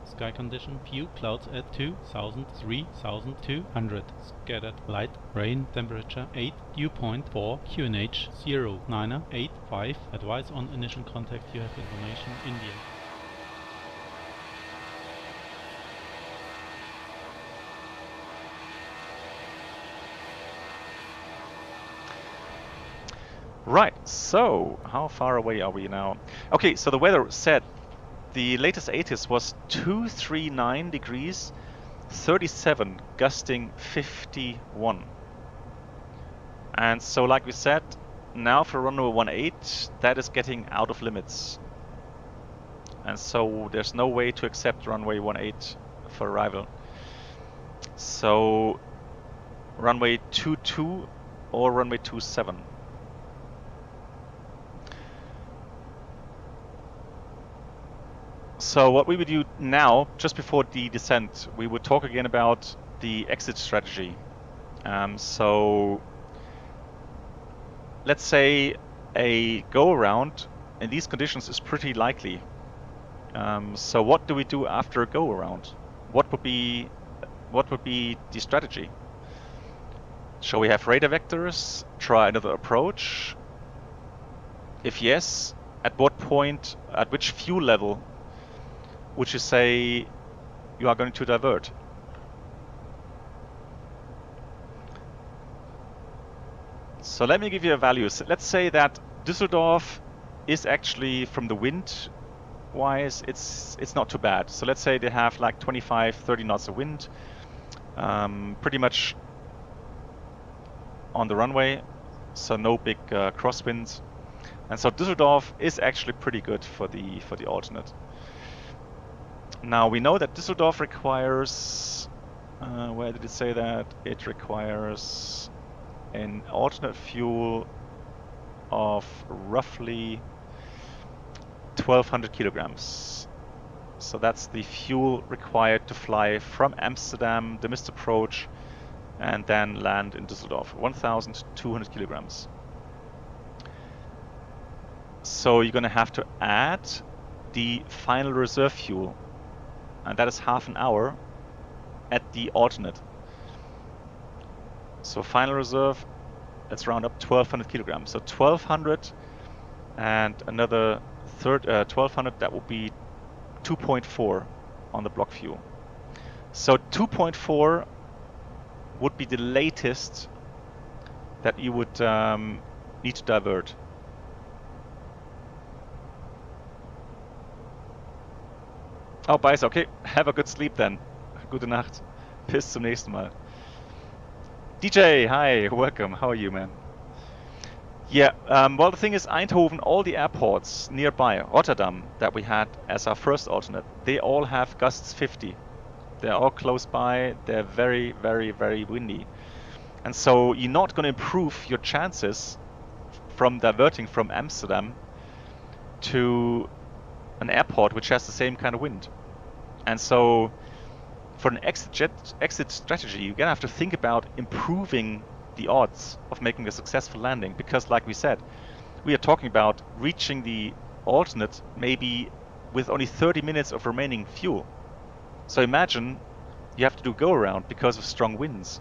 sky condition few clouds at 2000 3200 scattered light rain temperature 8 dew point 4 QNH 09er 85 advise on initial contact you have information India Right, so how far away are we now? Okay, so the weather said the latest ATIS was 239 degrees, 37, gusting 51. And so like we said, now for runway 18, that is getting out of limits. And so there's no way to accept runway 18 for arrival. So runway 22 or runway 27. So what we would do now, just before the descent, we would talk again about the exit strategy. So let's say a go-around in these conditions is pretty likely. So what do we do after a go-around? What would be the strategy? Shall we have radar vectors? Try another approach? If yes, at what point, at which fuel level would you say you are going to divert? So let me give you a value. So let's say that Düsseldorf is actually, from the wind wise, it's not too bad. So let's say they have like 25-30 knots of wind, pretty much on the runway, so no big crosswinds. And so Düsseldorf is actually pretty good for the alternate. Now we know that Düsseldorf requires, where did it say that? It requires an alternate fuel of roughly 1200 kilograms. So that's the fuel required to fly from Amsterdam, the missed approach, and then land in Düsseldorf, 1200 kilograms. So you're going to have to add the final reserve fuel, and that is half an hour at the alternate. So final reserve, let's round up 1200 kilograms. So 1200 and another 1200, that will be 2.4 on the block fuel. So 2.4 would be the latest that you would need to divert. Oh, Beiß, okay. Have a good sleep then. Gute Nacht. Bis zum nächsten Mal. DJ, hi, welcome. How are you, man? Yeah, well, the thing is, Eindhoven, all the airports nearby, Rotterdam, that we had as our first alternate, they all have gusts 50. They're all close by. They're very, very, very windy. And so you're not going to improve your chances from diverting from Amsterdam to an airport which has the same kind of wind. And so for an exit strategy, you're going to have to think about improving the odds of making a successful landing, because like we said, we are talking about reaching the alternate maybe with only 30 minutes of remaining fuel. So imagine you have to do go around because of strong winds.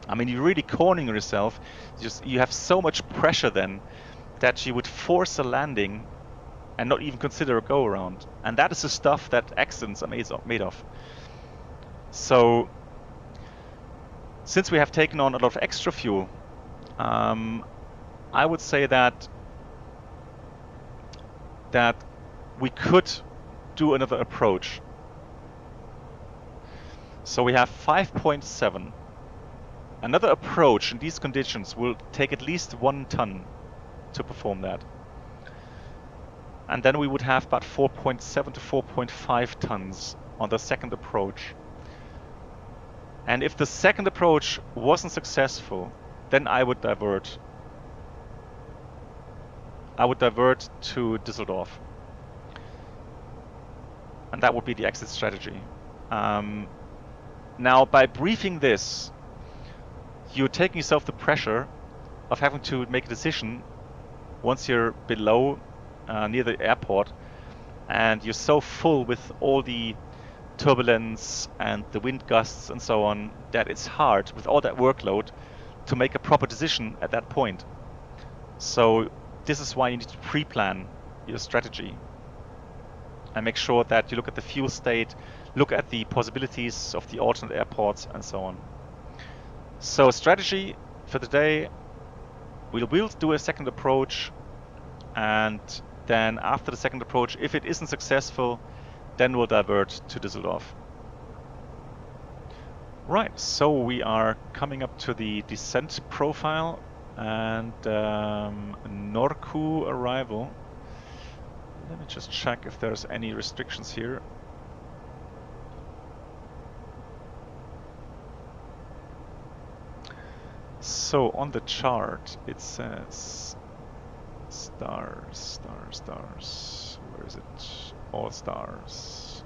I mean, you're really cornering yourself. You have so much pressure then that you would force a landing and not even consider a go around. And that is the stuff that accidents are made of. So since we have taken on a lot of extra fuel, I would say that we could do another approach. So we have 5.7. Another approach in these conditions will take at least 1 ton to perform that. And then we would have about 4.7 to 4.5 tons on the second approach. And if the second approach wasn't successful, then I would divert. I would divert to Düsseldorf. And that would be the exit strategy. Now, by briefing this, you're taking yourself the pressure of having to make a decision once you're below, near the airport, and you're so full with all the turbulence and the wind gusts and so on that it's hard with all that workload to make a proper decision at that point. So this is why you need to pre-plan your strategy and make sure that you look at the fuel state, look at the possibilities of the alternate airports and so on. So strategy for today, we'll do a second approach, and then after the second approach, if it isn't successful, then we'll divert to Düsseldorf. Right, so we are coming up to the descent profile and Norku arrival. Let me just check if there's any restrictions here. So on the chart it says stars. Where is it? All stars.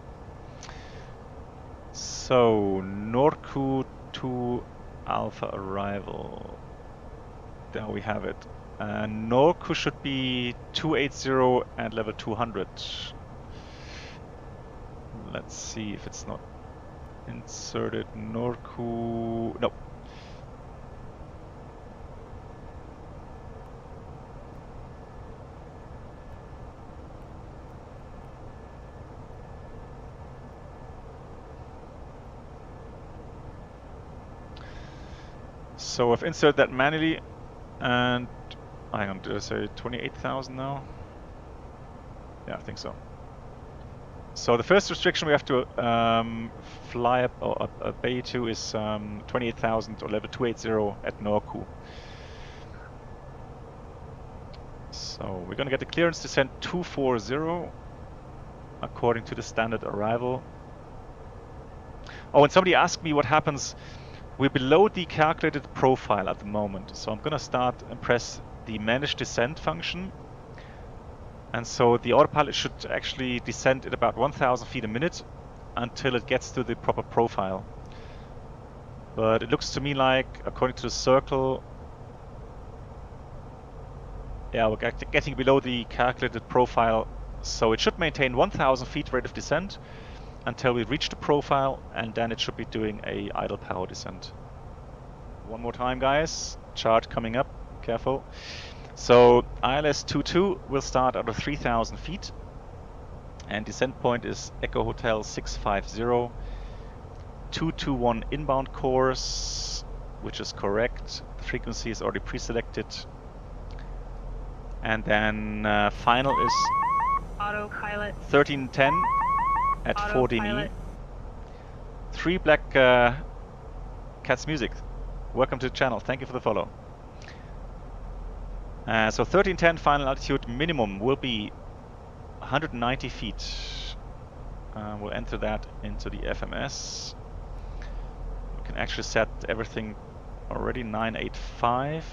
So Norku to Alpha arrival. There we have it. Norku should be 280 and level 200. Let's see if it's not inserted. Norku. Nope. So I've inserted that manually, and hang on, did I say 28,000 now? Yeah, I think so. So the first restriction we have to fly up or obey to is 28,000 or level 280 at Norku. So we're gonna get the clearance descent 240 according to the standard arrival. Oh, and somebody asked me what happens. We're below the calculated profile at the moment, so I'm gonna start and press the manage descent function, and so the autopilot should actually descend at about 1,000 feet a minute until it gets to the proper profile. But it looks to me like, according to the circle, yeah, we're getting below the calculated profile, so it should maintain 1,000 feet rate of descent until we reach the profile, and then it should be doing a idle power descent. One more time, guys. Chart coming up. Careful. So ILS 22 will start out of 3,000 feet, and descent point is Echo Hotel 650, 221 inbound course, which is correct. The frequency is already pre-selected, and then final is Autopilot. 1310 at 14 E. Autopilot. 3 Black Cats Music. Welcome to the channel. Thank you for the follow. So 1310 final altitude minimum will be 190 feet. We'll enter that into the FMS. We can actually set everything already 985.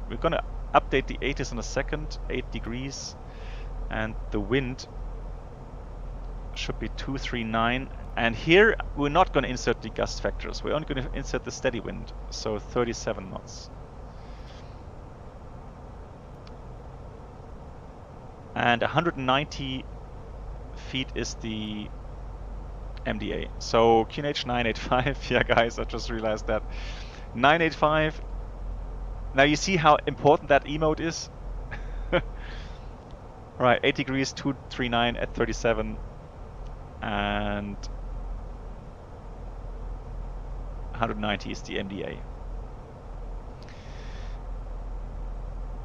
We're gonna update the ATIS in a second. 8 degrees, and the wind should be 239. And here we're not going to insert the gust factors. We're only going to insert the steady wind, so 37 knots. And 190 feet is the MDA. So QNH 985, yeah guys, I just realized that. 985. Now you see how important that E-mode is? Right, 8 degrees, 239 at 37, and 190 is the MDA.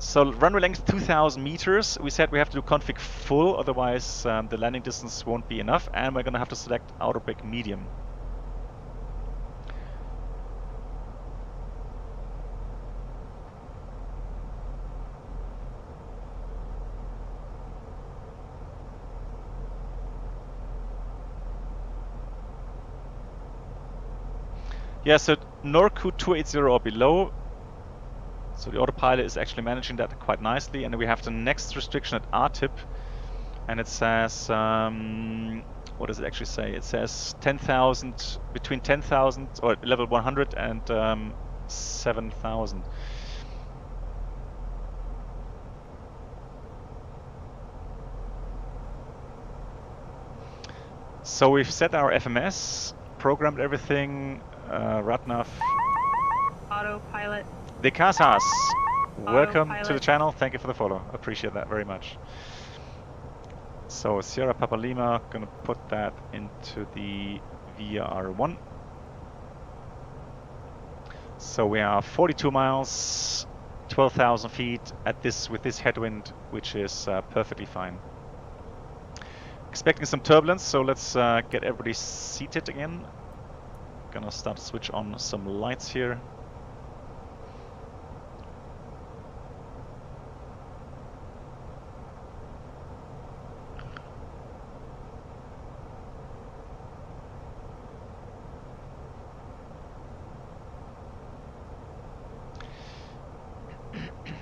So runway length 2000 meters. We said we have to do config full, otherwise the landing distance won't be enough, and we're gonna have to select outer brake medium. Yeah, so Norku 280 or below. So the autopilot is actually managing that quite nicely, and we have the next restriction at RTIP, and it says, what does it actually say? It says 10,000, between 10,000 or level 100 and 7,000. So we've set our FMS, programmed everything, Ratnav. Autopilot. De Casas, welcome to the Autopilot. channel. Thank you for the follow. Appreciate that very much. So Sierra Papa Lima, gonna put that into the VR1. So we are 42 miles, 12,000 feet at this with this headwind, which is perfectly fine. Expecting some turbulence, so let's get everybody seated again. Gonna start to switch on some lights here.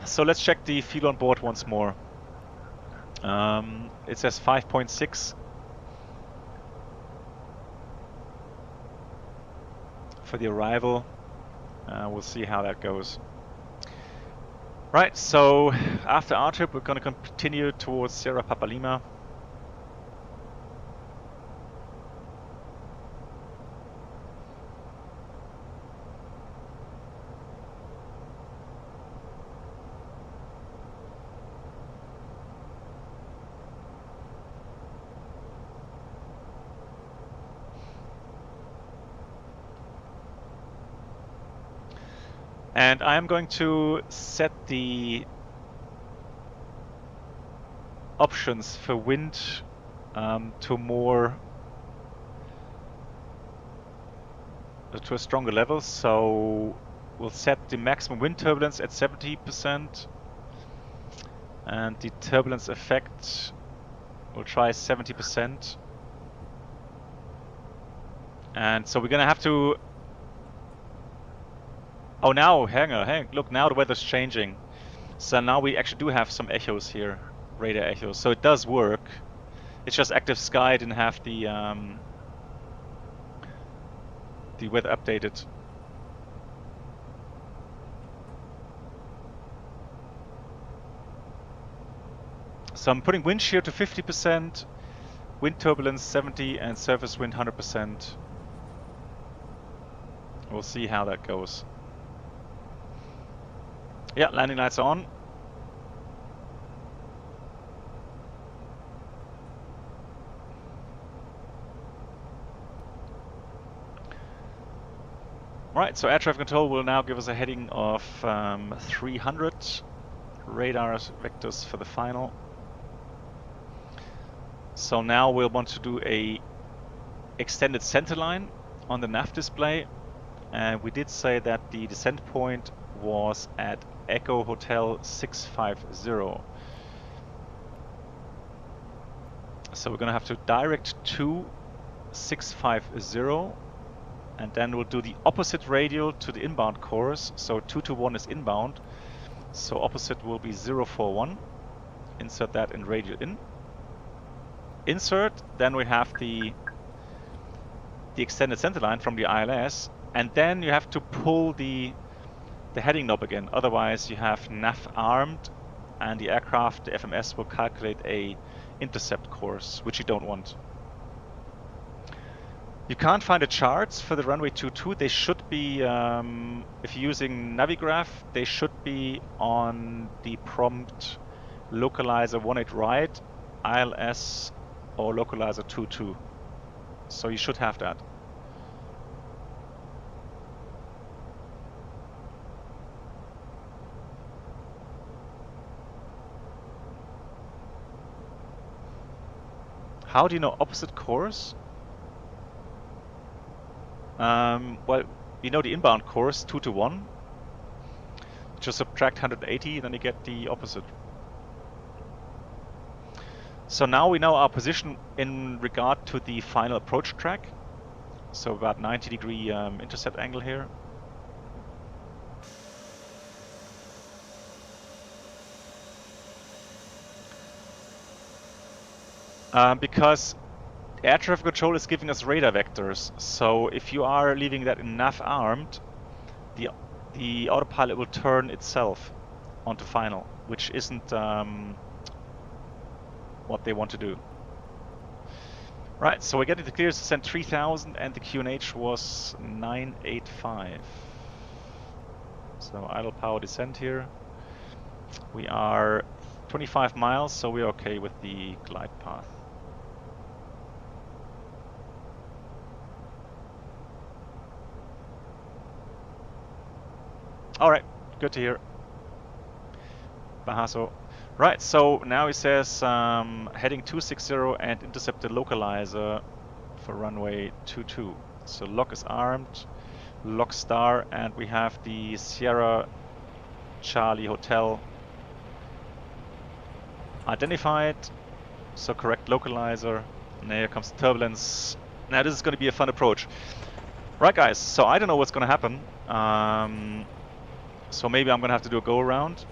So let's check the fuel on board once more. It says 5.6 for the arrival. We'll see how that goes. Right, so after our trip, we're going to continue towards Sierra Papa Lima. And I am going to set the options for wind to a stronger level. So we'll set the maximum wind turbulence at 70%, and the turbulence effect we'll try 70%. And so we're gonna have to. Oh, now, hang on, look, now the weather's changing. So now we actually do have some echoes here, radar echoes. So it does work. It's just Active Sky didn't have the weather updated. So I'm putting wind shear to 50%, wind turbulence 70%, and surface wind 100%. We'll see how that goes. Yeah, landing lights are on. Right, so air traffic control will now give us a heading of 300. Radar vectors for the final. So now we'll want to do a extended center line on the nav display. And we did say that the descent point was at Echo Hotel 650. So we're gonna have to direct to 650, and then we'll do the opposite radial to the inbound course. So 221 is inbound, so opposite will be 041. Insert that in radial in. Insert, then we have the extended center line from the ILS, and then you have to pull the heading knob again, otherwise you have nav armed and the aircraft, the FMS, will calculate a intercept course, which you don't want. You can't find the charts for the runway 22. They should be, if you're using Navigraph, they should be on the prompt localizer 18 right, ILS or localizer 22. So you should have that. How do you know opposite course? Well, you know the inbound course 2 to 1. Just subtract 180, then you get the opposite. So now we know our position in regard to the final approach track. So about 90-degree intercept angle here. Because air traffic control is giving us radar vectors. So if you are leaving that in nav armed, the autopilot will turn itself onto final, which isn't what they want to do. Right, so we're getting the clearance to descent 3000 and the QNH was 985. So idle power descent here. We are 25 miles, so we're okay with the glide path. Alright, good to hear. Bahaso. Right, so now it says heading 260 and intercept the localizer for runway 22. So lock is armed, lock star, and we have the Sierra Charlie Hotel identified. So correct localizer. And here comes the turbulence. Now this is going to be a fun approach. Right guys, so I don't know what's going to happen. So maybe I'm going to have to do a go around.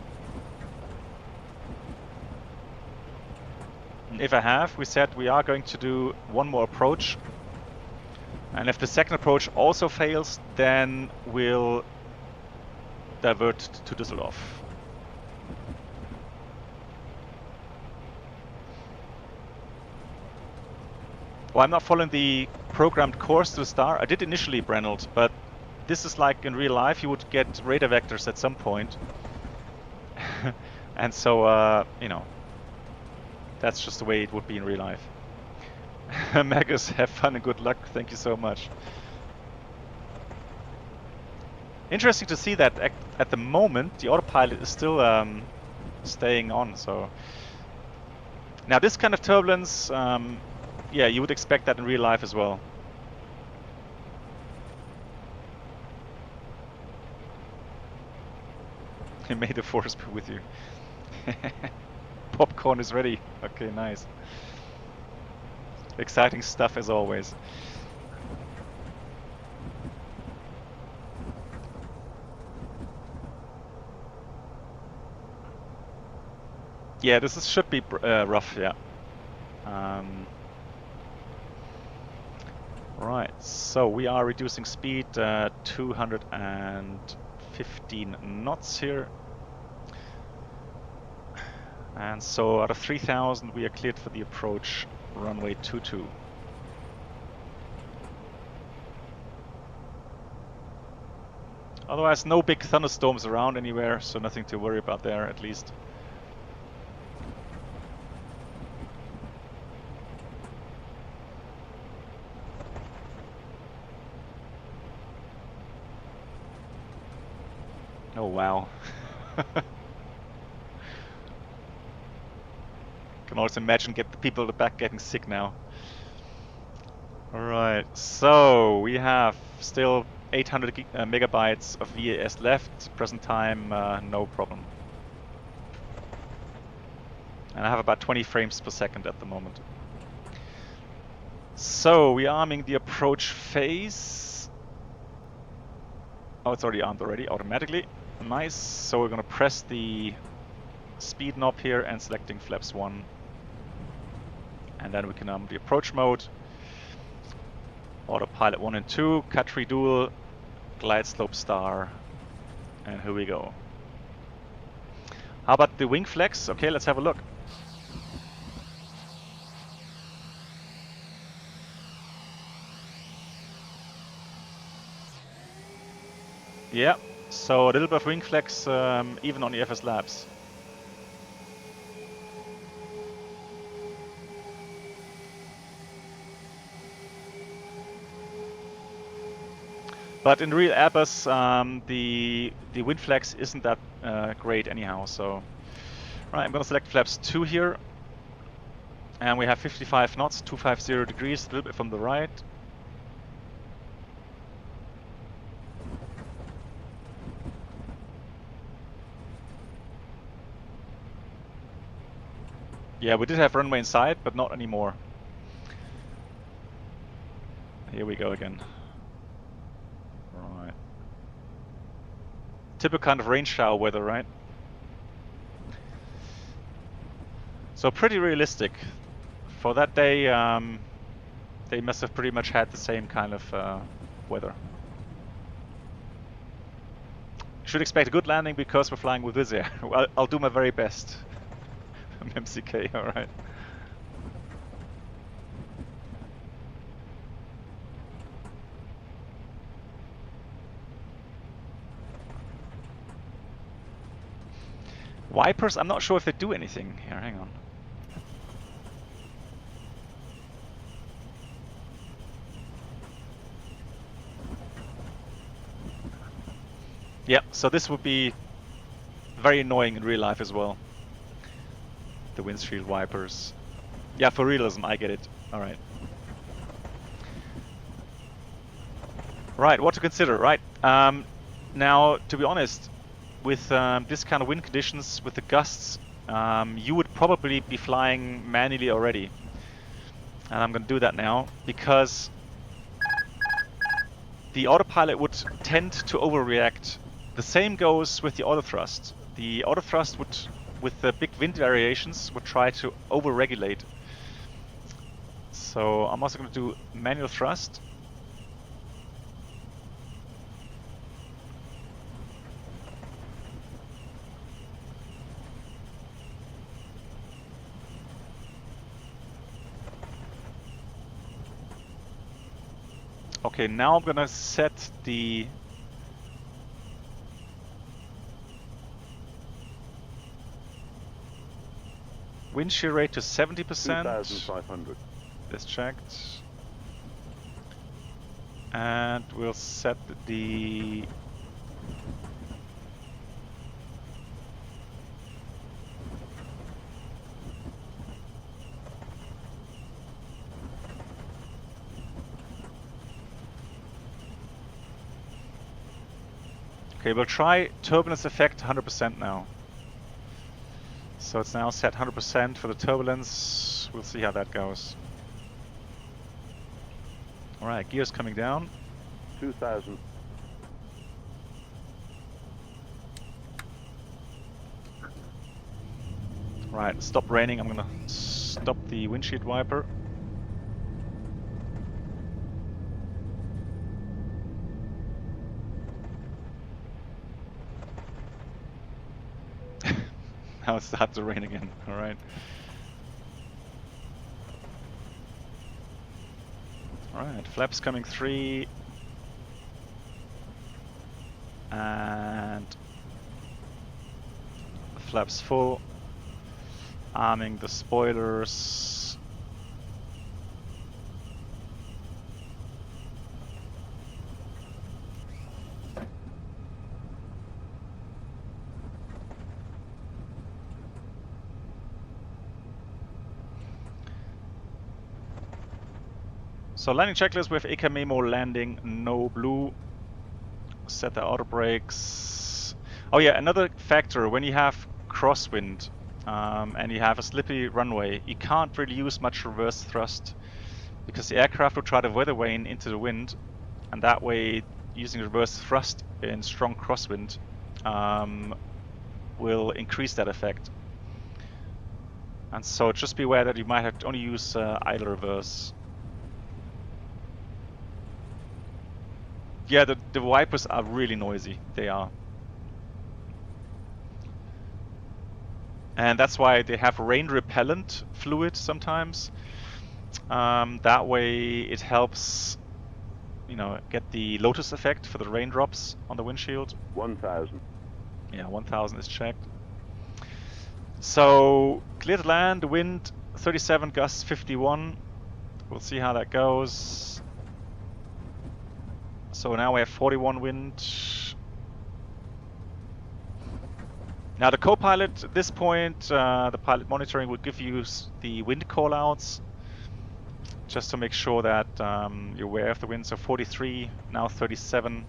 And if I have, we said we are going to do one more approach. And if the second approach also fails, then we'll divert to Düsseldorf. Well, I'm not following the programmed course to the star. I did initially, Brennelt, but this is like in real life, you would get radar vectors at some point. And so, you know, that's just the way it would be in real life. Magus, have fun and good luck. Thank you so much. Interesting to see that at the moment, the autopilot is still staying on. So now this kind of turbulence, yeah, you would expect that in real life as well. May the force be with you. Popcorn is ready. Okay, nice. Exciting stuff as always. Yeah, this should be rough, yeah. Right, so we are reducing speed 215 knots here. And so out of 3000 we are cleared for the approach runway 22. Otherwise no big thunderstorms around anywhere, so nothing to worry about there at least. Oh wow. Can also imagine the people at the back getting sick now. Alright, so we have still 800 megabytes of VAS left. Present time, no problem. And I have about 20 frames per second at the moment. So we are arming the approach phase. Oh, it's already armed already, automatically. Nice. So we're gonna press the speed knob here and selecting flaps 1. And then we can arm the approach mode. Autopilot 1 and 2, cut 3 dual, glide slope star, and here we go. How about the wing flex? Okay, let's have a look. Yeah, so a little bit of wing flex even on the FSLabs. But in real Airbus, the wind flex isn't that great anyhow. So, right, I'm gonna select flaps 2 here, and we have 55 knots, 250 degrees, a little bit from the right. Yeah, we did have runway inside, but not anymore. Here we go again. Right. Typical kind of rain shower weather, right? So pretty realistic. For that day, they must have pretty much had the same kind of weather. Should expect a good landing because we're flying with Wizz Air. Well, I'll do my very best. MCK, alright. Wipers, I'm not sure if they do anything. Here, hang on. Yeah, so this would be very annoying in real life as well. The windshield wipers. Yeah, for realism, I get it. Alright. Right, what to consider, right? Now, to be honest, with this kind of wind conditions, with the gusts, you would probably be flying manually already. And I'm going to do that now, because the autopilot would tend to overreact. The same goes with the autothrust. The autothrust would, with the big wind variations, would try to overregulate. So I'm also going to do manual thrust. Okay, now I'm going to set the wind shear rate to 70%. 2,500. That's checked. And we'll set the okay, we'll try turbulence effect 100% now. So it's now set 100% for the turbulence. We'll see how that goes. Alright, gears coming down. 2,000. Right, stop raining. I'm gonna stop the windshield wiper. Now it starts to rain again. Alright. Alright, flaps coming 3. And flaps full. Arming the spoilers. So landing checklist with EK Memo landing, no blue. Set the auto brakes. Oh yeah, another factor, when you have crosswind and you have a slippy runway, you can't really use much reverse thrust because the aircraft will try to weather vane into the wind, and that way using reverse thrust in strong crosswind will increase that effect. And so just be aware that you might have to only use idle reverse. Yeah, the wipers are really noisy. They are. And that's why they have rain repellent fluid sometimes. That way it helps you know, get the lotus effect for the raindrops on the windshield. 1,000. Yeah, 1000 is checked. So clear to land, wind 37, gusts 51. We'll see how that goes. So now we have 41 wind. Now the co-pilot at this point, the pilot monitoring will give you the wind callouts, just to make sure that you're aware of the wind. So 43, now 37.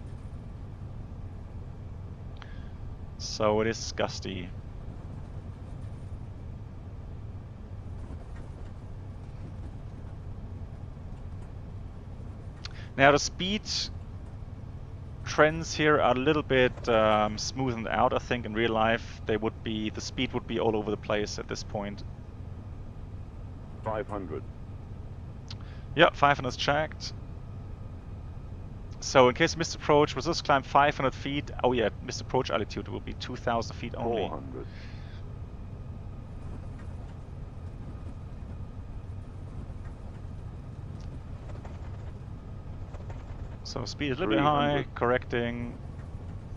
So it is gusty. Now the speed trends here are a little bit smoothened out. I think in real life the speed would be all over the place at this point. 500. Yeah, 500 is checked. So in case of missed approach, was this climb 500 feet? Oh yeah, missed approach altitude will be 2,000 feet only. 400. So speed is a little bit high, correcting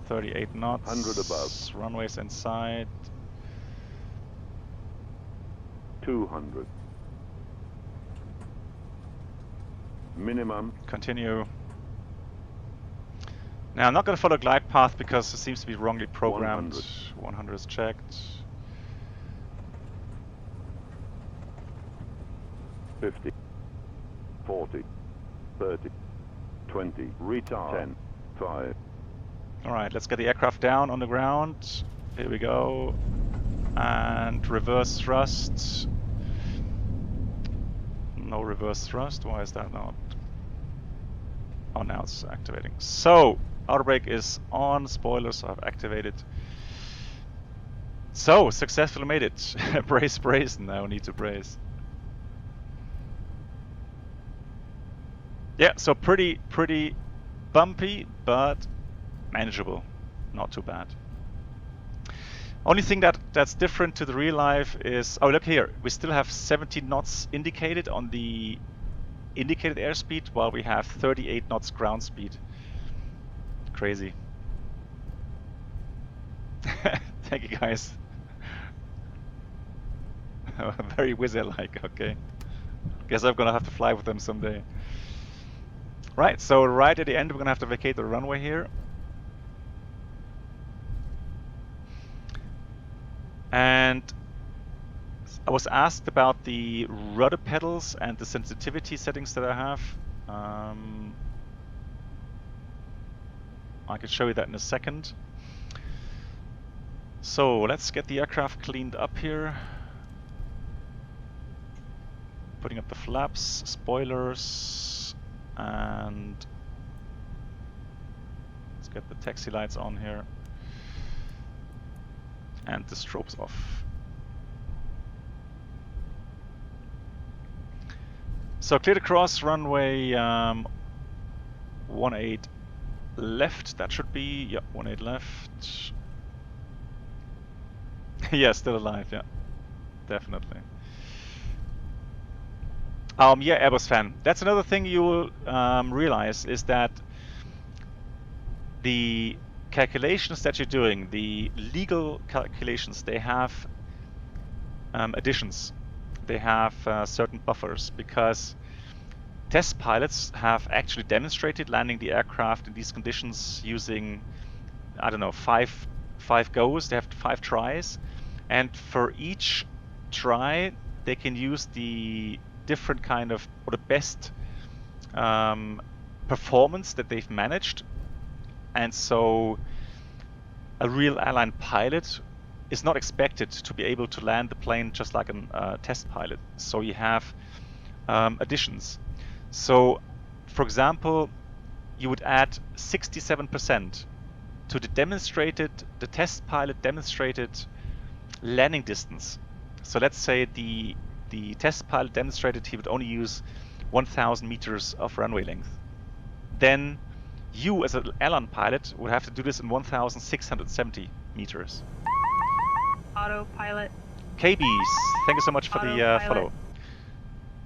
38 knots. 100 above. Runways inside. 200. Minimum. Continue. Now I'm not going to follow glide path because it seems to be wrongly programmed. 100 is checked. 50. 40. 30. 20. Retard. 10. 5. Alright, let's get the aircraft down on the ground. Here we go. And reverse thrust. No reverse thrust. Why is that not? Oh, now it's activating. So, outer brake is on. Spoilers I've activated. So, successfully made it. Brace, brace. Now need to brace. Yeah, so pretty bumpy, but manageable. Not too bad. Only thing that's different to the real life is, oh look here, we still have 17 knots indicated on the indicated airspeed, while we have 38 knots ground speed. Crazy. Thank you guys. Very Wizard-like, okay. Guess I'm gonna have to fly with them someday. Right, so right at the end we're gonna have to vacate the runway here. And I was asked about the rudder pedals and the sensitivity settings that I have. I can show you that in a second. So let's get the aircraft cleaned up here. Putting up the flaps, spoilers, and let's get the taxi lights on here. And the strobes off. So cleared across runway 18 left. That should be, yeah, 18 left. Yeah, still alive, yeah, definitely. Yeah, Airbus fan. That's another thing you will realize is that the calculations that you're doing, the legal calculations, they have additions. They have certain buffers, because test pilots have actually demonstrated landing the aircraft in these conditions using, I don't know, five goes. They have 5 tries, and for each try they can use the different kind of, or the best performance that they've managed. And so a real airline pilot is not expected to be able to land the plane just like a test pilot. So you have additions. So for example, you would add 67% to the test pilot demonstrated landing distance. So let's say the test pilot demonstrated he would only use 1,000 meters of runway length. Then you as an airline pilot would have to do this in 1,670 meters. Autopilot. KBs, thank you so much for the follow.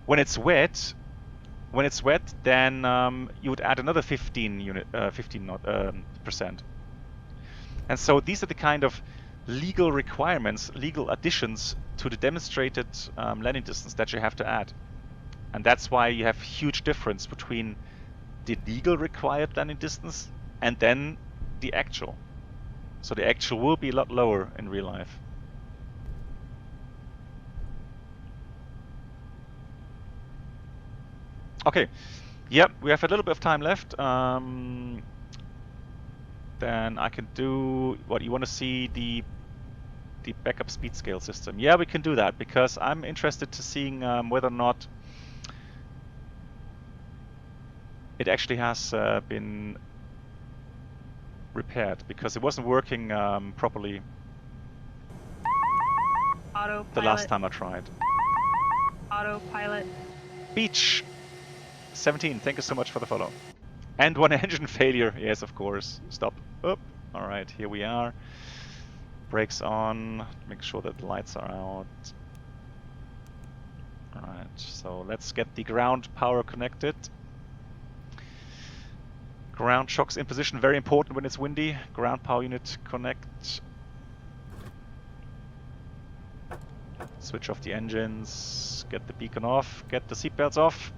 When it's wet, When it's wet, then you would add another 15 percent. And so these are the kind of legal requirements, legal additions to the demonstrated landing distance that you have to add. And that's why you have huge difference between the legal required landing distance and then the actual. So the actual will be a lot lower in real life. Okay, yep, we have a little bit of time left. Then I can do what you want to see, the backup speed scale system. Yeah, we can do that because I'm interested to seeing whether or not it actually has been repaired, because it wasn't working properly Autopilot. the last time I tried. Autopilot. Beach 17, thank you so much for the follow. And one engine failure, yes, of course. Stop. Up. All right, here we are. Brakes on. Make sure that the lights are out. All right, so let's get the ground power connected. Ground shocks in position, very important when it's windy. Ground power unit connect. Switch off the engines. Get the beacon off. Get the seatbelts off.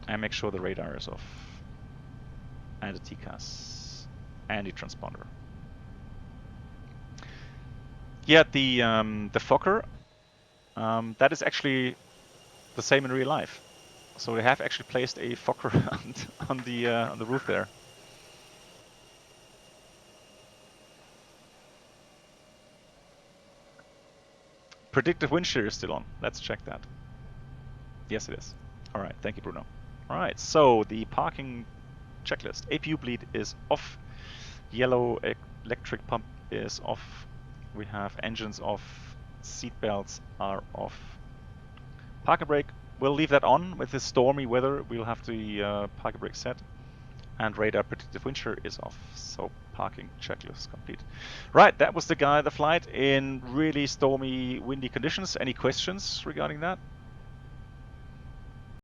And make sure the radar is off. And the TCAS. And the transponder. Yeah, the Fokker, that is actually the same in real life. So they have actually placed a Fokker on the roof there. Predictive wind shear is still on. Let's check that. Yes, it is. All right, thank you, Bruno. All right, so the parking checklist. APU bleed is off. Yellow electric pump is off. We have engines off. Seat belts are off. Parking brake, we'll leave that on. With the stormy weather, we'll have the parking brake set. And radar predictive wind shear is off. So parking checklist complete. Right, that was the flight in really stormy, windy conditions. Any questions regarding that?